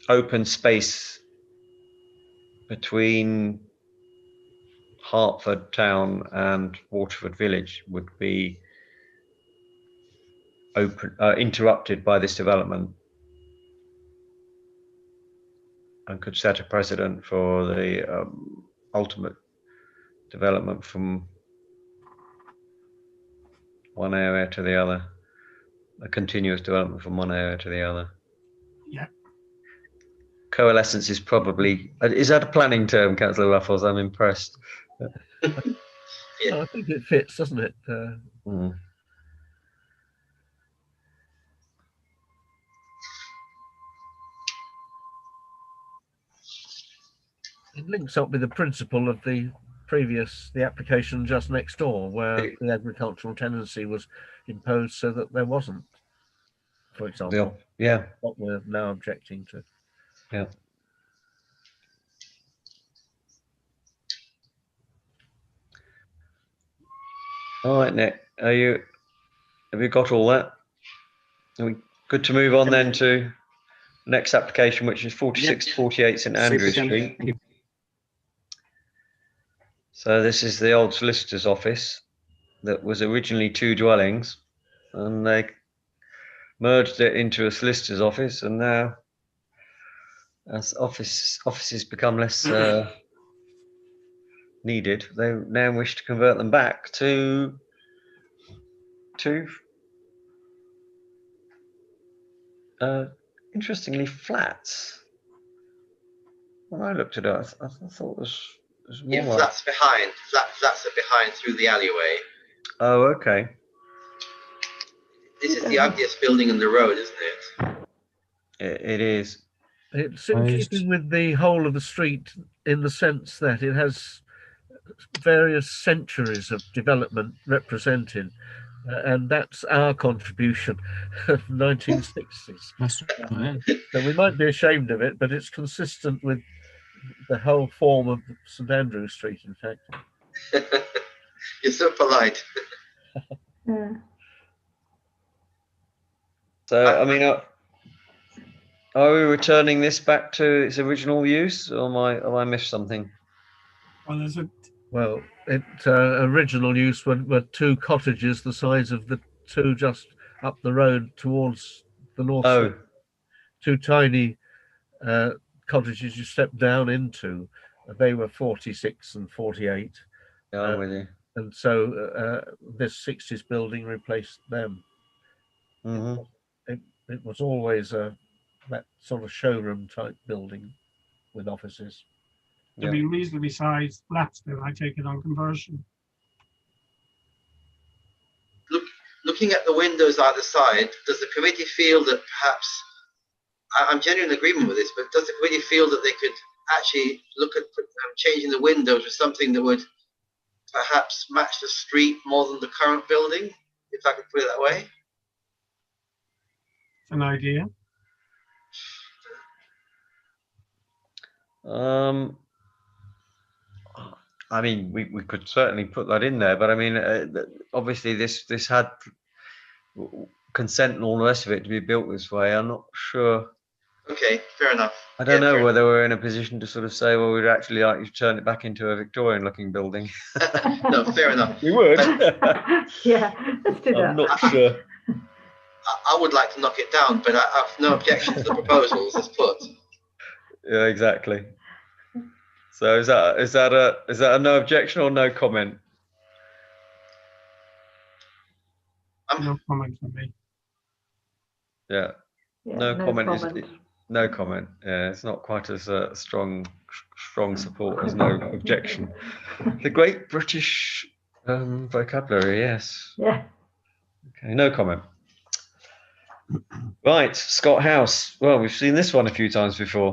open space between Hertford Town and Waterford Village would be interrupted by this development, and could set a precedent for the ultimate development from one area to the other, a continuous development from one area to the other. Yeah. Coalescence is probably, is that a planning term, Councillor Ruffles? I'm impressed. Yeah. I think it fits, doesn't it? It links up with the principle of the application just next door, where the agricultural tenancy was imposed so that there wasn't, for example, what we're now objecting to. Yeah. All right, Nick, have you got all that? Are we good to move on then to next application, which is 4648 St Andrews Street? So this is the old solicitor's office that was originally 2 dwellings, and they merged it into a solicitor's office, and now as offices become less needed, they now wish to convert them back to interestingly flats. When I looked at it, I thought it was more Yeah, like... flats behind. Flats are behind through the alleyway. Oh, okay. This is the ugliest building in the road, isn't it? It is. It's in keeping with the whole of the street in the sense that it has various centuries of development represented, and that's our contribution of 1960s. So we might be ashamed of it, but it's consistent with the whole form of St Andrew Street, in fact. You're so polite. Yeah. So, I mean, are we returning this back to its original use, or have I missed something? Well, its original use were 2 cottages the size of the 2 just up the road towards the north. Oh. 2 tiny cottages you step down into. They were 46 and 48. Yeah, I'm with you. And so this 60s building replaced them. Mm-hmm. It was always that sort of showroom type building with offices. To be reasonably sized flats, then I take it on conversion. Looking at the windows either side, does the committee feel that perhaps, I'm generally in agreement with this, but does the committee feel that they could actually look at changing the windows with something that would perhaps match the street more than the current building, if I could put it that way? An idea. I mean, we could certainly put that in there, but I mean, obviously this had consent and all the rest of it to be built this way. I'm not sure. Okay, fair enough. I don't know whether we're in a position to sort of say, well, we'd actually like you to turn it back into a Victorian-looking building. No, fair enough. We would. Yeah, let's do that. I'm not sure. I would like to knock it down, but I have no objection to the proposals as put. Yeah, exactly. So is that a no objection or no comment? No comment from me. Yeah. No comment. No comment. Yeah, it's not quite as strong support as no objection. The great British vocabulary, yes. Yeah. Okay, no comment. Right, Scott House. Well, we've seen this one a few times before.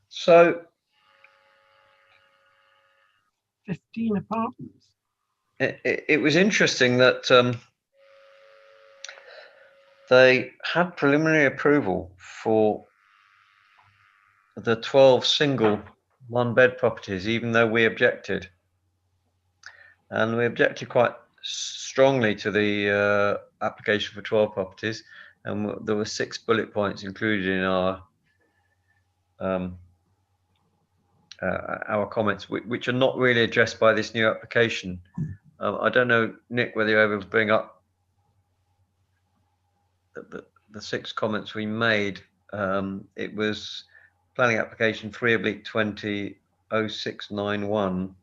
So 15 apartments. It was interesting that they had preliminary approval for the 12 single 1-bed properties, even though we objected. And we objected quite strongly to the application for 12 properties. And there were 6 bullet points included in our comments, which are not really addressed by this new application. I don't know, Nick, whether you're able to bring up the 6 comments we made. It was planning application 3/20/0691.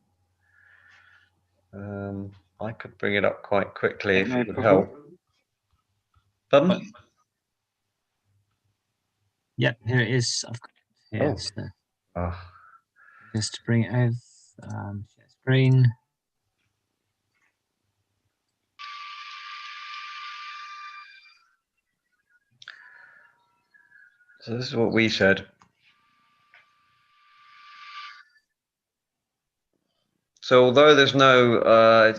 I could bring it up quite quickly if it would help. Pardon? Yeah, here it is. I've got it here. So just to bring it over, share screen. So this is what we said. So although there's no,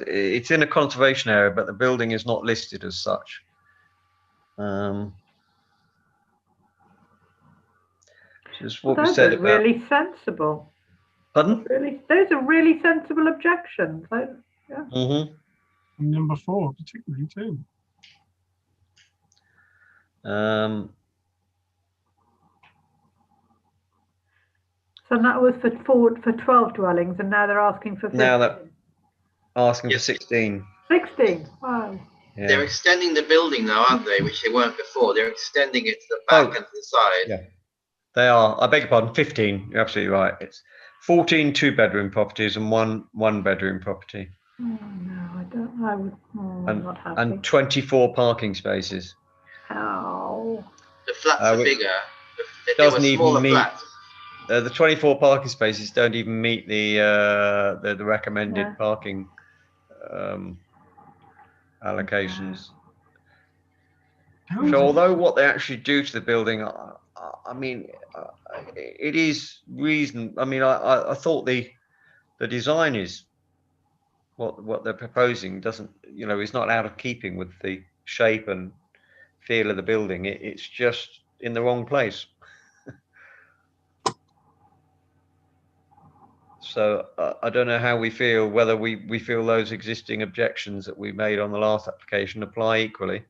it's in a conservation area, but the building is not listed as such. Just what we said about. Really sensible. Pardon? Those are really sensible objections. Yeah. Mm-hmm. And number 4, particularly too. So that was for 12 dwellings, and now they're asking for 15. Now they're asking Yes. for 16. 16. Wow. Yeah. They're extending the building now, aren't they? Which they weren't before. They're extending it to the back and to the side. Yeah. They are. I beg your pardon. 15. You're absolutely right. It's 14 two-bedroom properties and one one-bedroom property. Oh, no, I don't. I would. Oh, I'm not happy. And 24 parking spaces. How? The flats are bigger. They were Doesn't even smaller meet. flats. The 24 parking spaces don't even meet the recommended parking allocations. So although what they actually do to the building, I mean, it is reason. I mean, I thought the design is what they're proposing doesn't, you know, is not out of keeping with the shape and feel of the building. It's just in the wrong place. So I don't know how we feel, whether we feel those existing objections that we made on the last application apply equally.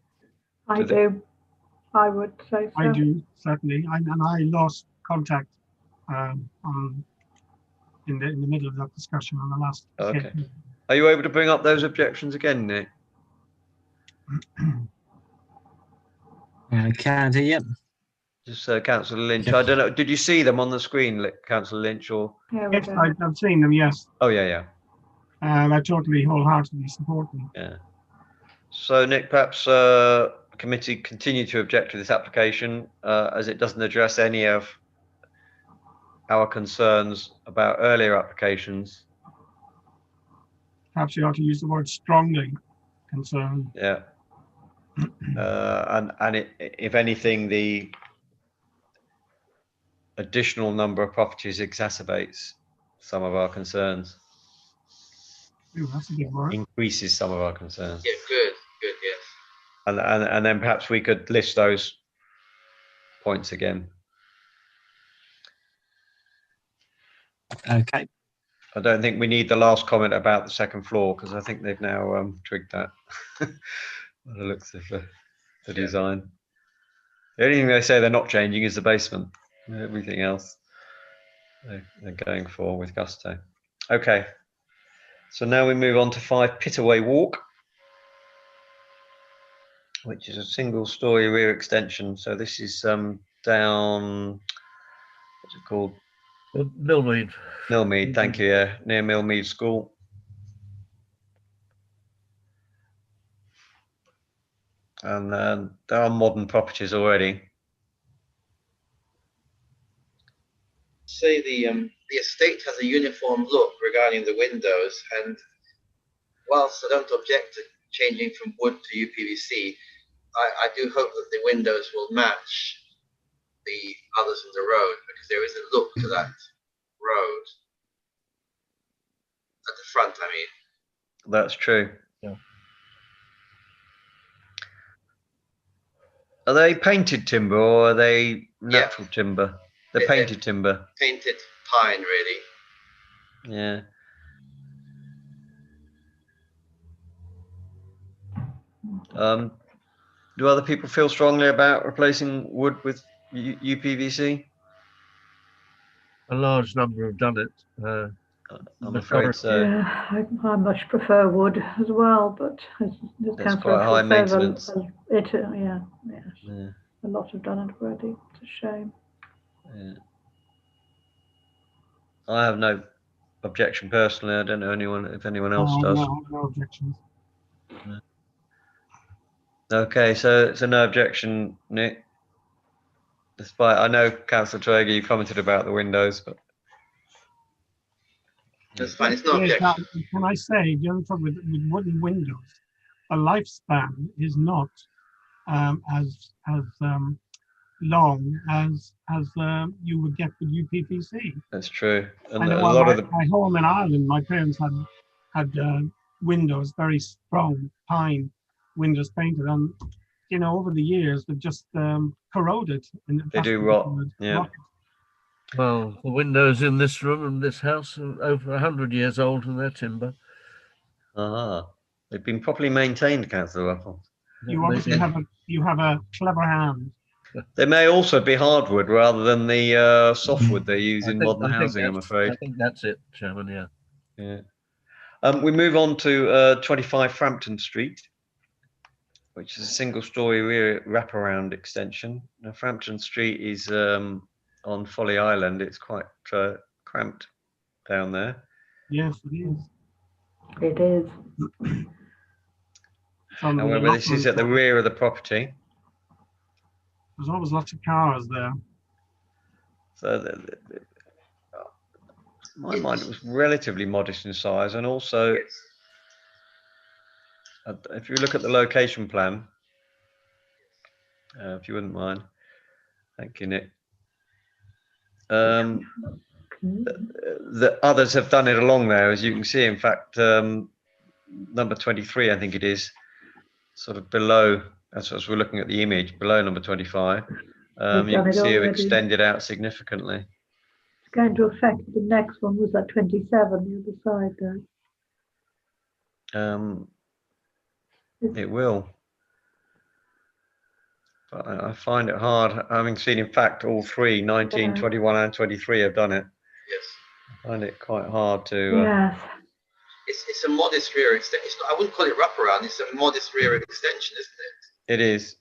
I do. I would say so. I do, certainly. And I lost contact in the middle of that discussion on the last. Okay. Are you able to bring up those objections again, Nick? I can do, yep. Just Councillor Lynch. I don't know. Did you see them on the screen, Councillor Lynch? Or yes, I've seen them. Yes. Oh yeah. I totally wholeheartedly support them. Yeah. So Nick, perhaps committee continue to object to this application as it doesn't address any of our concerns about earlier applications. Perhaps you ought to use the word strongly concerned. Yeah. And if anything, the additional number of properties exacerbates some of our concerns. Ooh, that's a good word. Increases some of our concerns. Yeah, good, yes. And then perhaps we could list those points again. Okay. I don't think we need the last comment about the second floor, because I think they've now twigged that. By the looks of the design. The only thing they say they're not changing is the basement. Everything else they're going for with gusto. Okay. So now we move on to 5 Pittaway Walk, which is a single-story rear extension. So this is down, what's it called? Millmead. Millmead, thank you. Yeah, near Millmead School. And there are modern properties already. Say the estate has a uniform look regarding the windows, and whilst I don't object to changing from wood to UPVC, I do hope that the windows will match the others in the road, because there is a look to that road at the front. I mean, That's true. Yeah. Are they painted timber or are they natural timber? They're painted timber. Painted pine, really. Yeah. Do other people feel strongly about replacing wood with UPVC? A large number have done it. I'm afraid so. Yeah, I much prefer wood as well, but as It's quite high maintenance. Yeah. Yeah. A lot have done it already. It's a shame. Yeah. I have no objection personally. I don't know if anyone else does. No objections. No. Okay, so no objection, Nick. Despite I know Councillor Traeger, you commented about the windows, but that's fine. It's not objection. Can I say, the other trouble with wooden windows, a lifespan is not as long as you would get with UPVC. That's true. And I know a lot of my home in Ireland, my parents had windows, very strong pine windows painted, and you know, over the years they've just corroded. They do rot. Yeah. Well, the windows in this room and this house are over 100 years old and they're timber. They've been properly maintained, Councillor Ruffles. You obviously have a clever hand. They may also be hardwood rather than the softwood they use in modern housing, I'm afraid. I think that's it, Chairman, yeah. Yeah. We move on to 25 Frampton Street, which is a single-story rear wraparound extension. Now, Frampton Street is on Folly Island. It's quite cramped down there. Yes, it is. It is. However, this is at the rear of the property. There's always lots of cars there. So my mind, it was relatively modest in size, and also if you look at the location plan, if you wouldn't mind, thank you, Nick. The others have done it along there, as you can see. In fact, number 23, I think it is, sort of below, as we're looking at the image, below number 25. You can see it extended out significantly. It's going to affect the next one. Was that 27, the other side there? It will. But I find it hard, having seen, in fact, all three, 19, 21 and 23 have done it. Yes. I find it quite hard to... Yes. It's a modest rear extension. I wouldn't call it wraparound. It's a modest rear extension, isn't it? It is.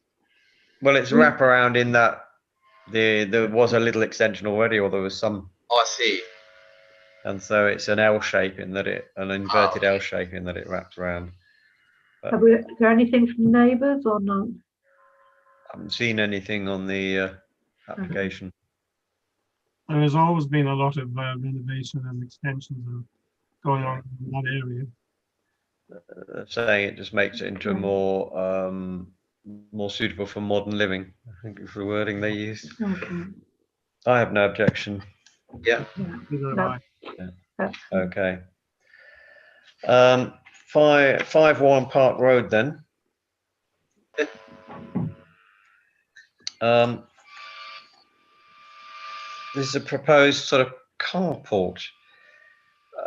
Well, it's wraparound in that there was a little extension already, or there was some... Oh, I see. And so it's an L shape in that an inverted L shape in that it wraps around. But Is there anything from neighbours or not? I haven't seen anything on the application. There has always been a lot of renovation and extensions going on in that area. Saying it just makes it into a more suitable for modern living, I think is the wording they used. Okay. I have no objection. Yeah. Okay. 5 Warren Park Road then. This is a proposed sort of carport.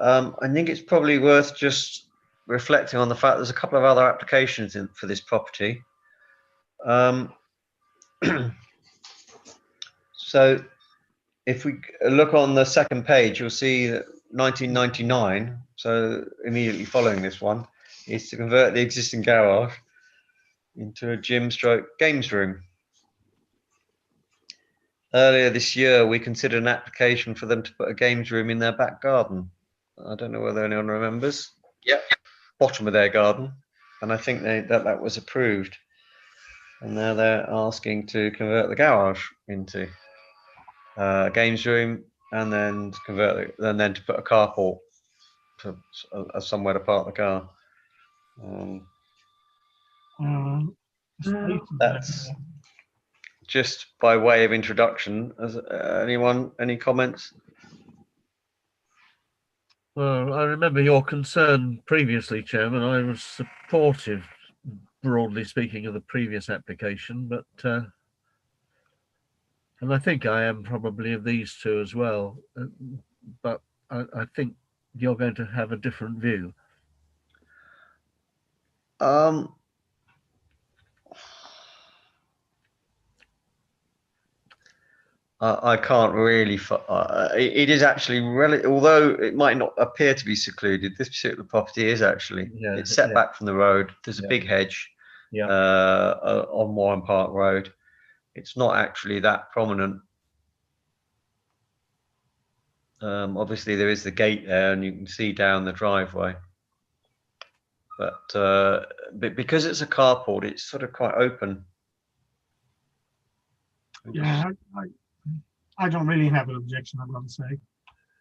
I think it's probably worth just reflecting on the fact there's a couple of other applications for this property. So if we look on the second page, you'll see that 1999, so immediately following this one, is to convert the existing garage into a gym/games room. Earlier this year, we considered an application for them to put a games room in their back garden. I don't know whether anyone remembers. Yep. Bottom of their garden, and I think that was approved. And now they're asking to convert the garage into a games room, and then to put a carport to somewhere to park the car. That's just by way of introduction. Any comments? Well, I remember your concern previously, Chairman. I was supportive, broadly speaking, of the previous application, but and I think I am probably of these two as well. But I think you're going to have a different view. I can't really. It is actually although it might not appear to be secluded. This particular property is actually. It's set back from the road. There's a big hedge. On Warren Park Road. It's not actually that prominent. Obviously, there is the gate there, and you can see down the driveway. But because it's a carport, it's sort of quite open. Yeah, I don't really have an objection, I've got to say.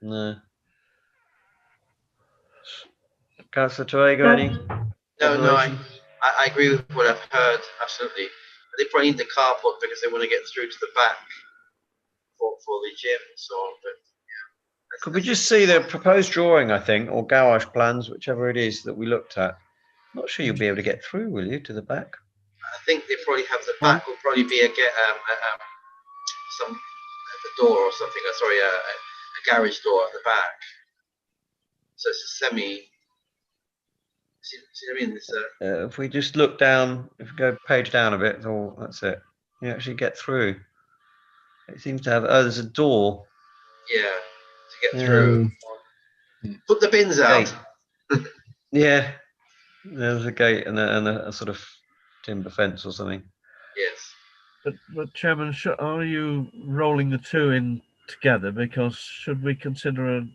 No. Councillor Toego, any? No, I agree with what I've heard, absolutely. They probably need the carport because they want to get through to the back for the gym and so on. But yeah. Could we just see the proposed drawing, I think, or garage plans, whichever it is that we looked at? I'm not sure you'll be able to get through, will you, to the back? I think they probably have the back will probably be a door or something. Sorry, a garage door at the back. So it's a semi. See what I mean? It's if we just look down, if we go page down a bit, that's it. you actually get through. It seems to have. Oh, there's a door. Yeah, to get through. Put the bins out. Yeah, there's a gate and a sort of timber fence or something. Yes. But Chairman, are you rolling the two in together? Because should we consider a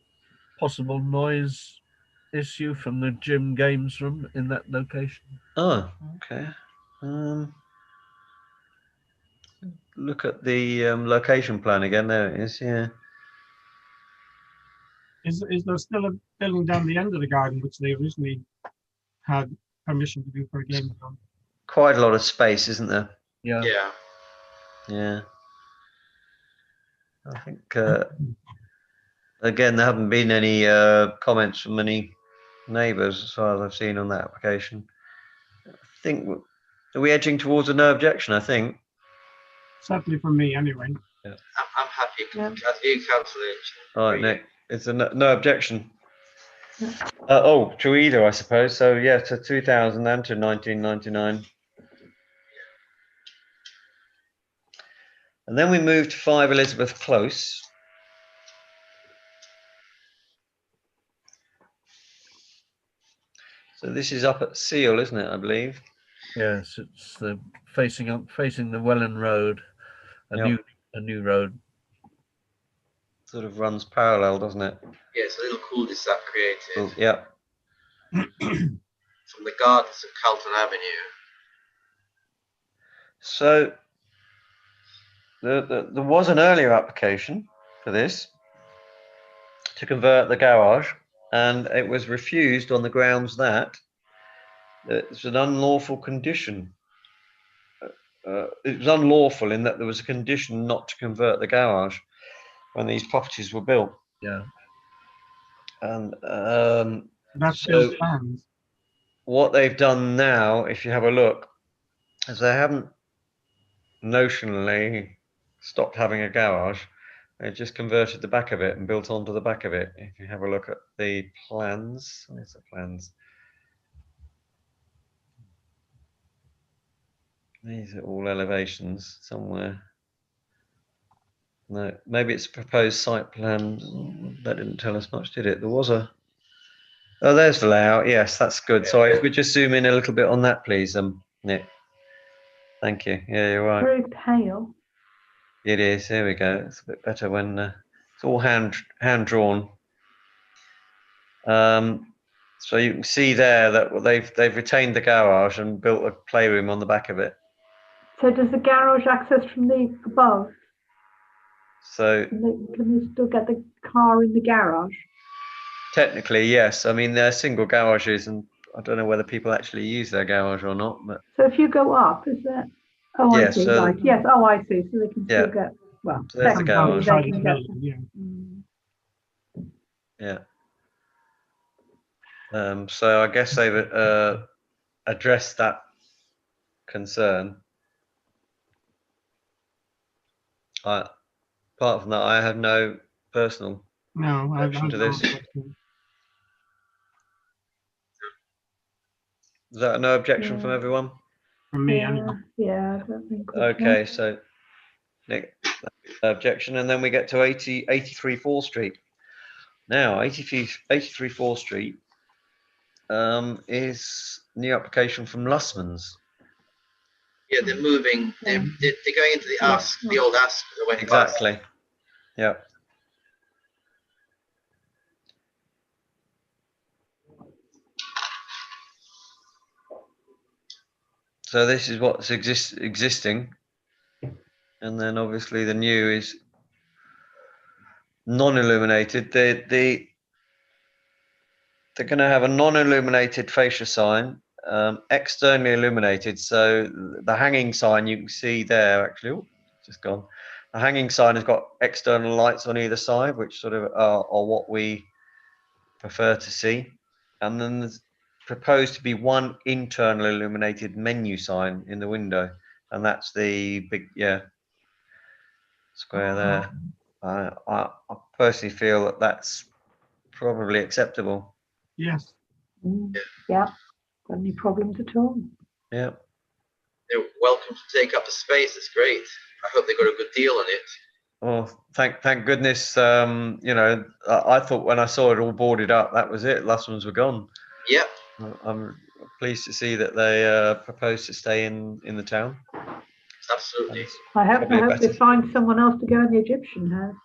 possible noise issue from the gym games room in that location? Oh, okay. Look at the location plan again. There it is. Yeah. Is there still a building down the end of the garden which they originally had permission to do for a game zone? Quite a lot of space, isn't there? Yeah. Yeah. Yeah. I think again there haven't been any comments from any neighbours as far as I've seen on that application. I think are we edging towards a no objection? I think. Certainly for me, anyway. Yeah. I'm happy. As you, Councillor. All right, Nick. It's a no objection. To either, I suppose. So yeah, to 2000 and to 1999. And then we moved to 5 Elizabeth Close. So this is up at Seal, isn't it? I believe. Yes, it's facing the Welland Road, a new road. Sort of runs parallel, doesn't it? Yes, a little cul-de-sac created. Oh, yeah. From the gardens of Carlton Avenue. So there was an earlier application for this to convert the garage, and it was refused on the grounds that it's an unlawful condition. It was unlawful in that there was a condition not to convert the garage when these properties were built. Yeah. And that still stands. What they've done now, if you have a look, is they haven't notionally stopped having a garage. They just converted the back of it and built onto the back of it. If you have a look at the plans, where's the plans? These are all elevations somewhere. No, maybe it's a proposed site plan. That didn't tell us much, did it? There was a. Oh, there's the layout. Yes, that's good. So if we just zoom in a little bit on that, please, Nick. Thank you. Yeah, you're right. Very pale. It is. There we go. It's a bit better when it's all hand drawn. So you can see there that they've retained the garage and built a playroom on the back of it. So does the garage access from the above? So can they still get the car in the garage? Technically, yes. I mean, they're single garages, and I don't know whether people actually use their garage or not. But so if you go up, is there? Oh, yes, I see. Right. Yes. Oh, I see. So they can still get. Well, so there's the garage. They can get, yeah. So I guess they've addressed that concern. Apart from that, I have no personal objection to this. Is that a no objection from everyone? From me, anyway. Yeah, I don't think. Okay, so Nick, objection, and then we get to 83 4th Street. Now, 83 4th Street is new application from Lussman's. Yeah, they're moving. They're going into the Ask, the old Ask. Exactly. Yeah. So this is what's existing, and then obviously the new is non-illuminated. They're going to have a non-illuminated fascia sign, externally illuminated. So the hanging sign you can see there, actually, just gone. The hanging sign has got external lights on either side, which sort of are what we prefer to see. And then there's proposed to be one internal illuminated menu sign in the window, and that's the big square there. I personally feel that that's probably acceptable. Yes. Yeah. Got any problems at all? Yeah. welcome to take up the space. It's great. I hope they got a good deal on it. Well, thank goodness. You know, I thought when I saw it all boarded up, that was it. Last ones were gone. Yep. I'm pleased to see that they propose to stay in the town. Absolutely. I hope they find someone else to go in the Egyptian house.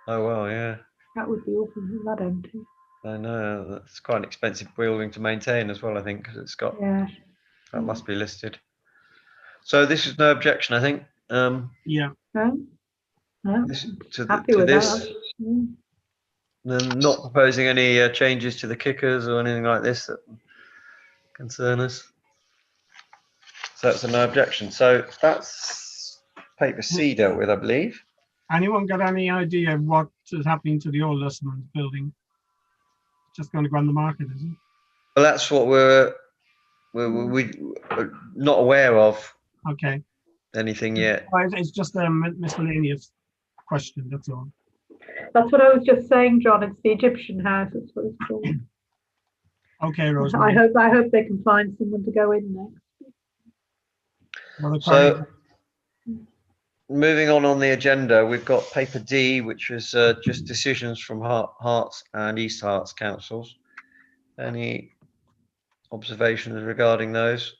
Oh well, yeah. That would be awful. That empty. I know that's quite an expensive building to maintain as well. I think because it's got that must be listed. So this is no objection, I think. Yeah. No. To this. Not proposing any changes to the kickers or anything like this that concern us. So that's a no objection. So that's paper C dealt with, I believe. Anyone got any idea of what is happening to the old Usman's building? It's just going to go on the market, is it? Well, that's what we're not aware of. Okay. Anything yet? It's just a miscellaneous question. That's all. That's what I was just saying, John. It's the Egyptian house. That's what it's called. Okay, Rosemary. I hope they can find someone to go in next. Well, so, moving on the agenda, we've got paper D, which is just decisions from Herts and East Herts councils. Any observations regarding those?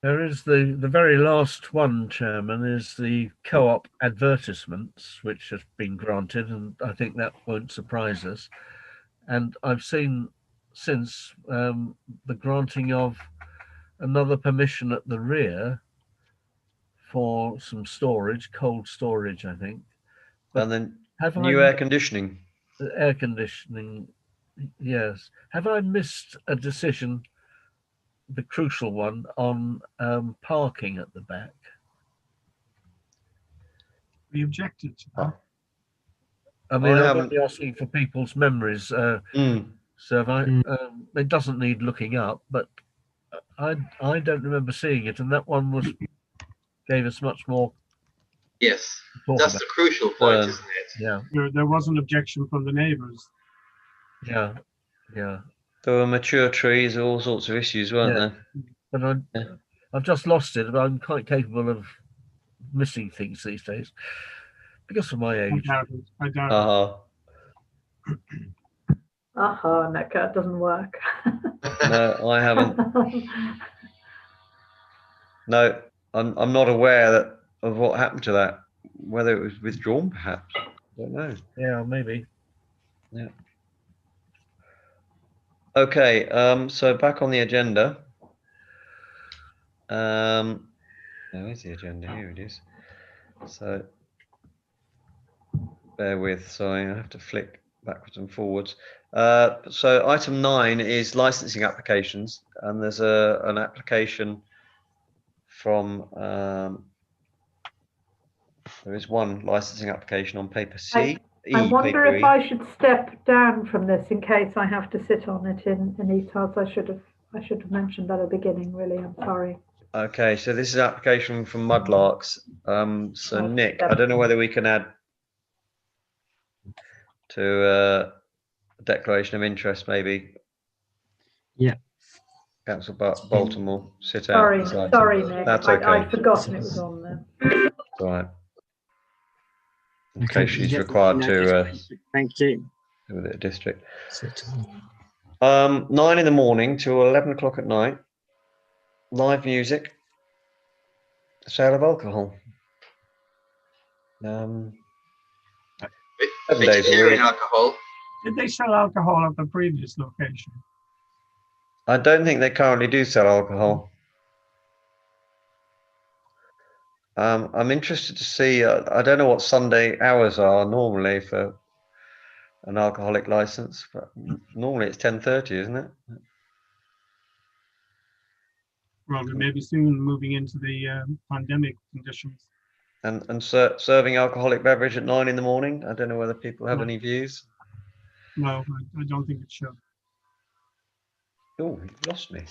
There is the very last one, Chairman, is the co-op advertisements, which has been granted, and I think that won't surprise us. And I've seen since the granting of another permission at the rear for some storage, cold storage, I think. But and then new air conditioning. Air conditioning, yes. Have I missed a decision, the crucial one, on parking at the back? We objected to that. I mean, I'm only asking for people's memories. So if it doesn't need looking up, but I don't remember seeing it, and that one gave us much more. Yes, that's the crucial point, isn't it? Yeah. There was an objection from the neighbours. Yeah, yeah. There were mature trees, all sorts of issues, weren't there? But I've just lost it, but I'm quite capable of missing things these days because of my age. I doubt it. No, that doesn't work. No, I haven't. No, I'm not aware of what happened to that. Whether it was withdrawn, perhaps. I don't know. Yeah, maybe. Yeah. Okay. So back on the agenda. Where's the agenda? Here it is. So bear with. Sorry, I have to flick backwards and forwards. So item 9 is licensing applications, and there's an application from there is one licensing application on paper C. I wonder if I should step down from this in case I have to sit on it in East Herts. I should have mentioned that at the beginning. Really, I'm sorry. Okay, so this is an application from Mudlarks. So Nick, I don't know whether we can add to a declaration of interest, maybe. Yeah. Council Baltimore sit out. Sorry, Nick. That's okay. I'd forgotten it was on there. All right. In case she's required to. Thank you. With a district. 9 in the morning to 11 o'clock at night. Live music. Sale of alcohol. 7 days a week. Alcohol. Did they sell alcohol at the previous location? I don't think they currently do sell alcohol. I'm interested to see. I don't know what Sunday hours are normally for an alcoholic license, but normally it's 10:30, isn't it? Well, we may be soon moving into the pandemic conditions. And serving alcoholic beverage at 9 in the morning. I don't know whether people have any views. No, I don't think it should. Oh, you've lost me.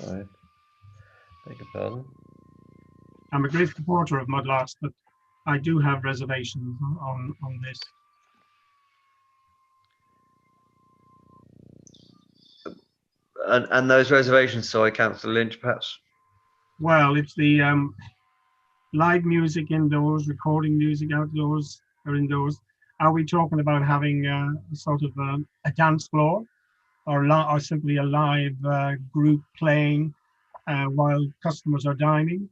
Sorry. Beg your pardon. I'm a great supporter of Mudlarks, but I do have reservations on this. And those reservations, sorry, Councillor Lynch, perhaps Well, it's the live music indoors, recording music outdoors or indoors. Are we talking about having sort of a dance floor, or simply a live group playing while customers are dining?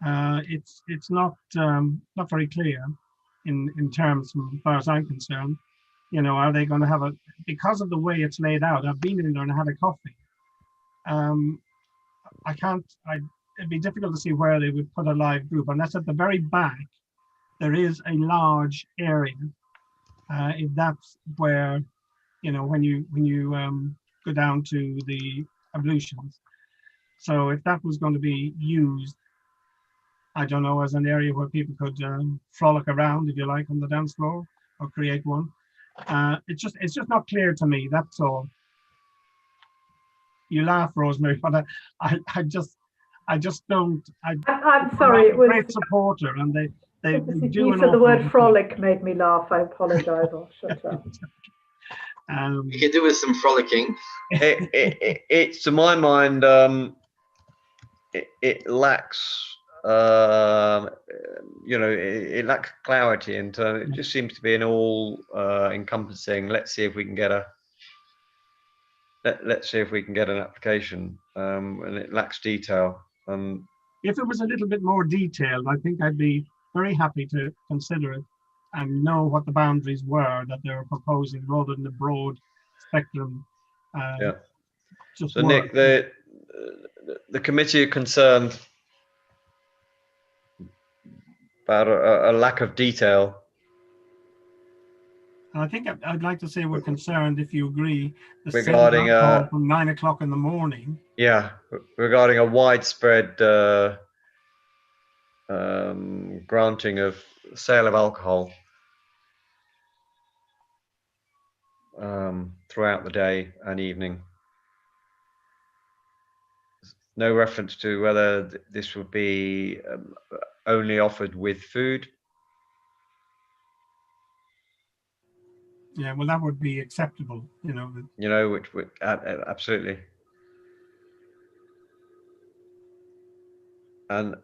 It's not very clear in terms, as far as I'm concerned. You know, are they going to have a, because of the way it's laid out? I've been in there and had a coffee. It'd be difficult to see where they would put a live group, unless at the very back there is a large area. If that's where, you know, when you go down to the ablutions. So if that was going to be used, I don't know, as an area where people could frolic around, if you like, on the dance floor, or create one. It's just not clear to me. That's all. You laugh, Rosemary, but I just don't. I'm sorry. It I'm a was great supporter, and they the do use an of the awful word lot. frolic made me laugh. I apologise. I'll shut up. You could do with some frolicking. It's to my mind, it lacks. You know, it lacks clarity, and it just seems to be an all encompassing. Let's see if we can get a. Let's see if we can get an application, and it lacks detail. If it was a little bit more detailed, I think I'd be very happy to consider it and know what the boundaries were that they were proposing, rather than a broad spectrum. Yeah. Just so, Nick, the committee are concerned about a lack of detail. I think I'd like to say we're concerned, if you agree, regarding from 9 o'clock in the morning. Yeah, regarding a widespread granting of sale of alcohol throughout the day and evening. No reference to whether this would be only offered with food. Yeah, well, that would be acceptable, you know. You know, which would absolutely. And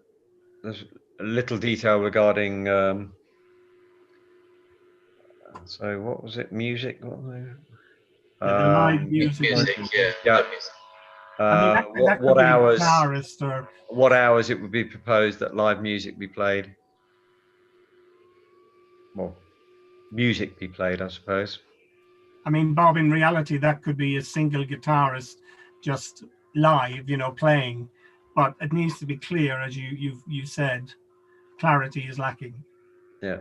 there's a little detail regarding. So what was it? Music? What was it? The live music. Yeah. What hours? What hours it would be proposed that live music be played? Well, music be played, I suppose. I mean, Bob, in reality, that could be a single guitarist just live, you know, playing. But it needs to be clear, as you said. Clarity is lacking. Yeah.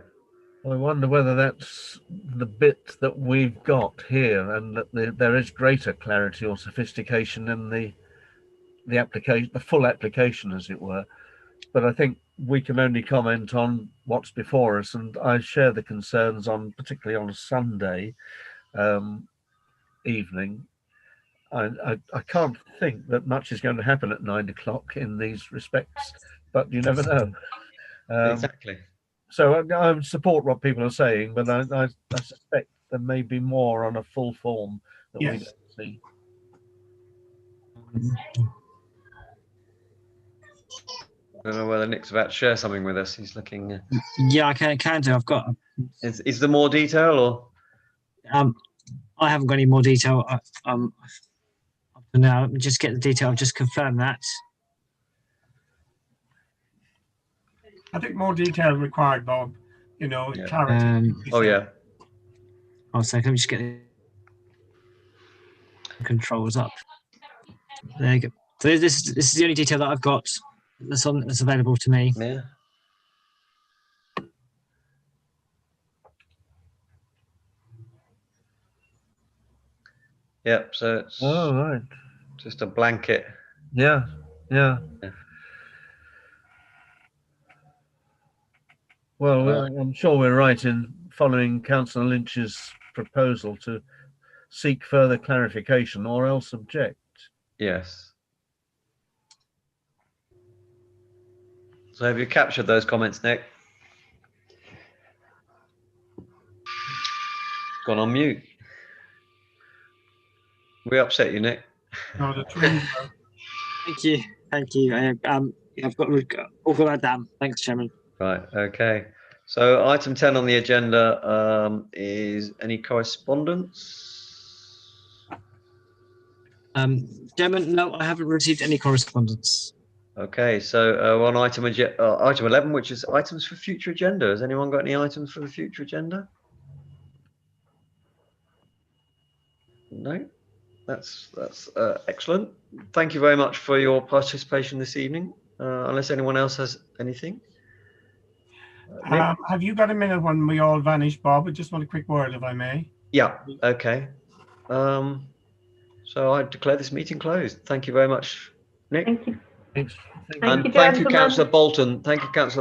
I wonder whether that's the bit that we've got here, and that there is greater clarity or sophistication in the application, the full application, as it were. But I think we can only comment on what's before us, and I share the concerns particularly on a Sunday evening. I can't think that much is going to happen at 9 o'clock in these respects, but you never know. Exactly. So I support what people are saying, but I suspect there may be more on a full form that we don't see. I don't know whether Nick's about to share something with us. He's looking. Yeah, I can do. I've got. Is there more detail, or? I haven't got any more detail. Up to now, let me just get the detail. Just confirm that. I think more detail required, Bob. You know, clarity. Oh yeah. I'll say. Let me just get the controls up. There you go. So this is the only detail that I've got that's available to me. Yeah. Yep. So it's right. Just a blanket. Yeah. Well, I'm sure we're right in following Councillor Lynch's proposal to seek further clarification or else object. Yes. So have you captured those comments, Nick? Gone on mute. We upset you, Nick? No, the twins. Thank you. Yeah, we've all got that down. Thanks, Chairman. Right. Okay. So item 10 on the agenda is any correspondence? Chairman, no, I haven't received any correspondence. Okay. So on item 11, which is items for future agenda. Has anyone got any items for the future agenda? No. That's excellent. Thank you very much for your participation this evening. Unless anyone else has anything. Have you got a minute when we all vanish, Bob? I just want a quick word, if I may. Yeah. Okay. So I declare this meeting closed. Thank you very much, Nick. Thank you. Thanks. And you, thank you, gentlemen. Councillor Bolton. Thank you, Councillor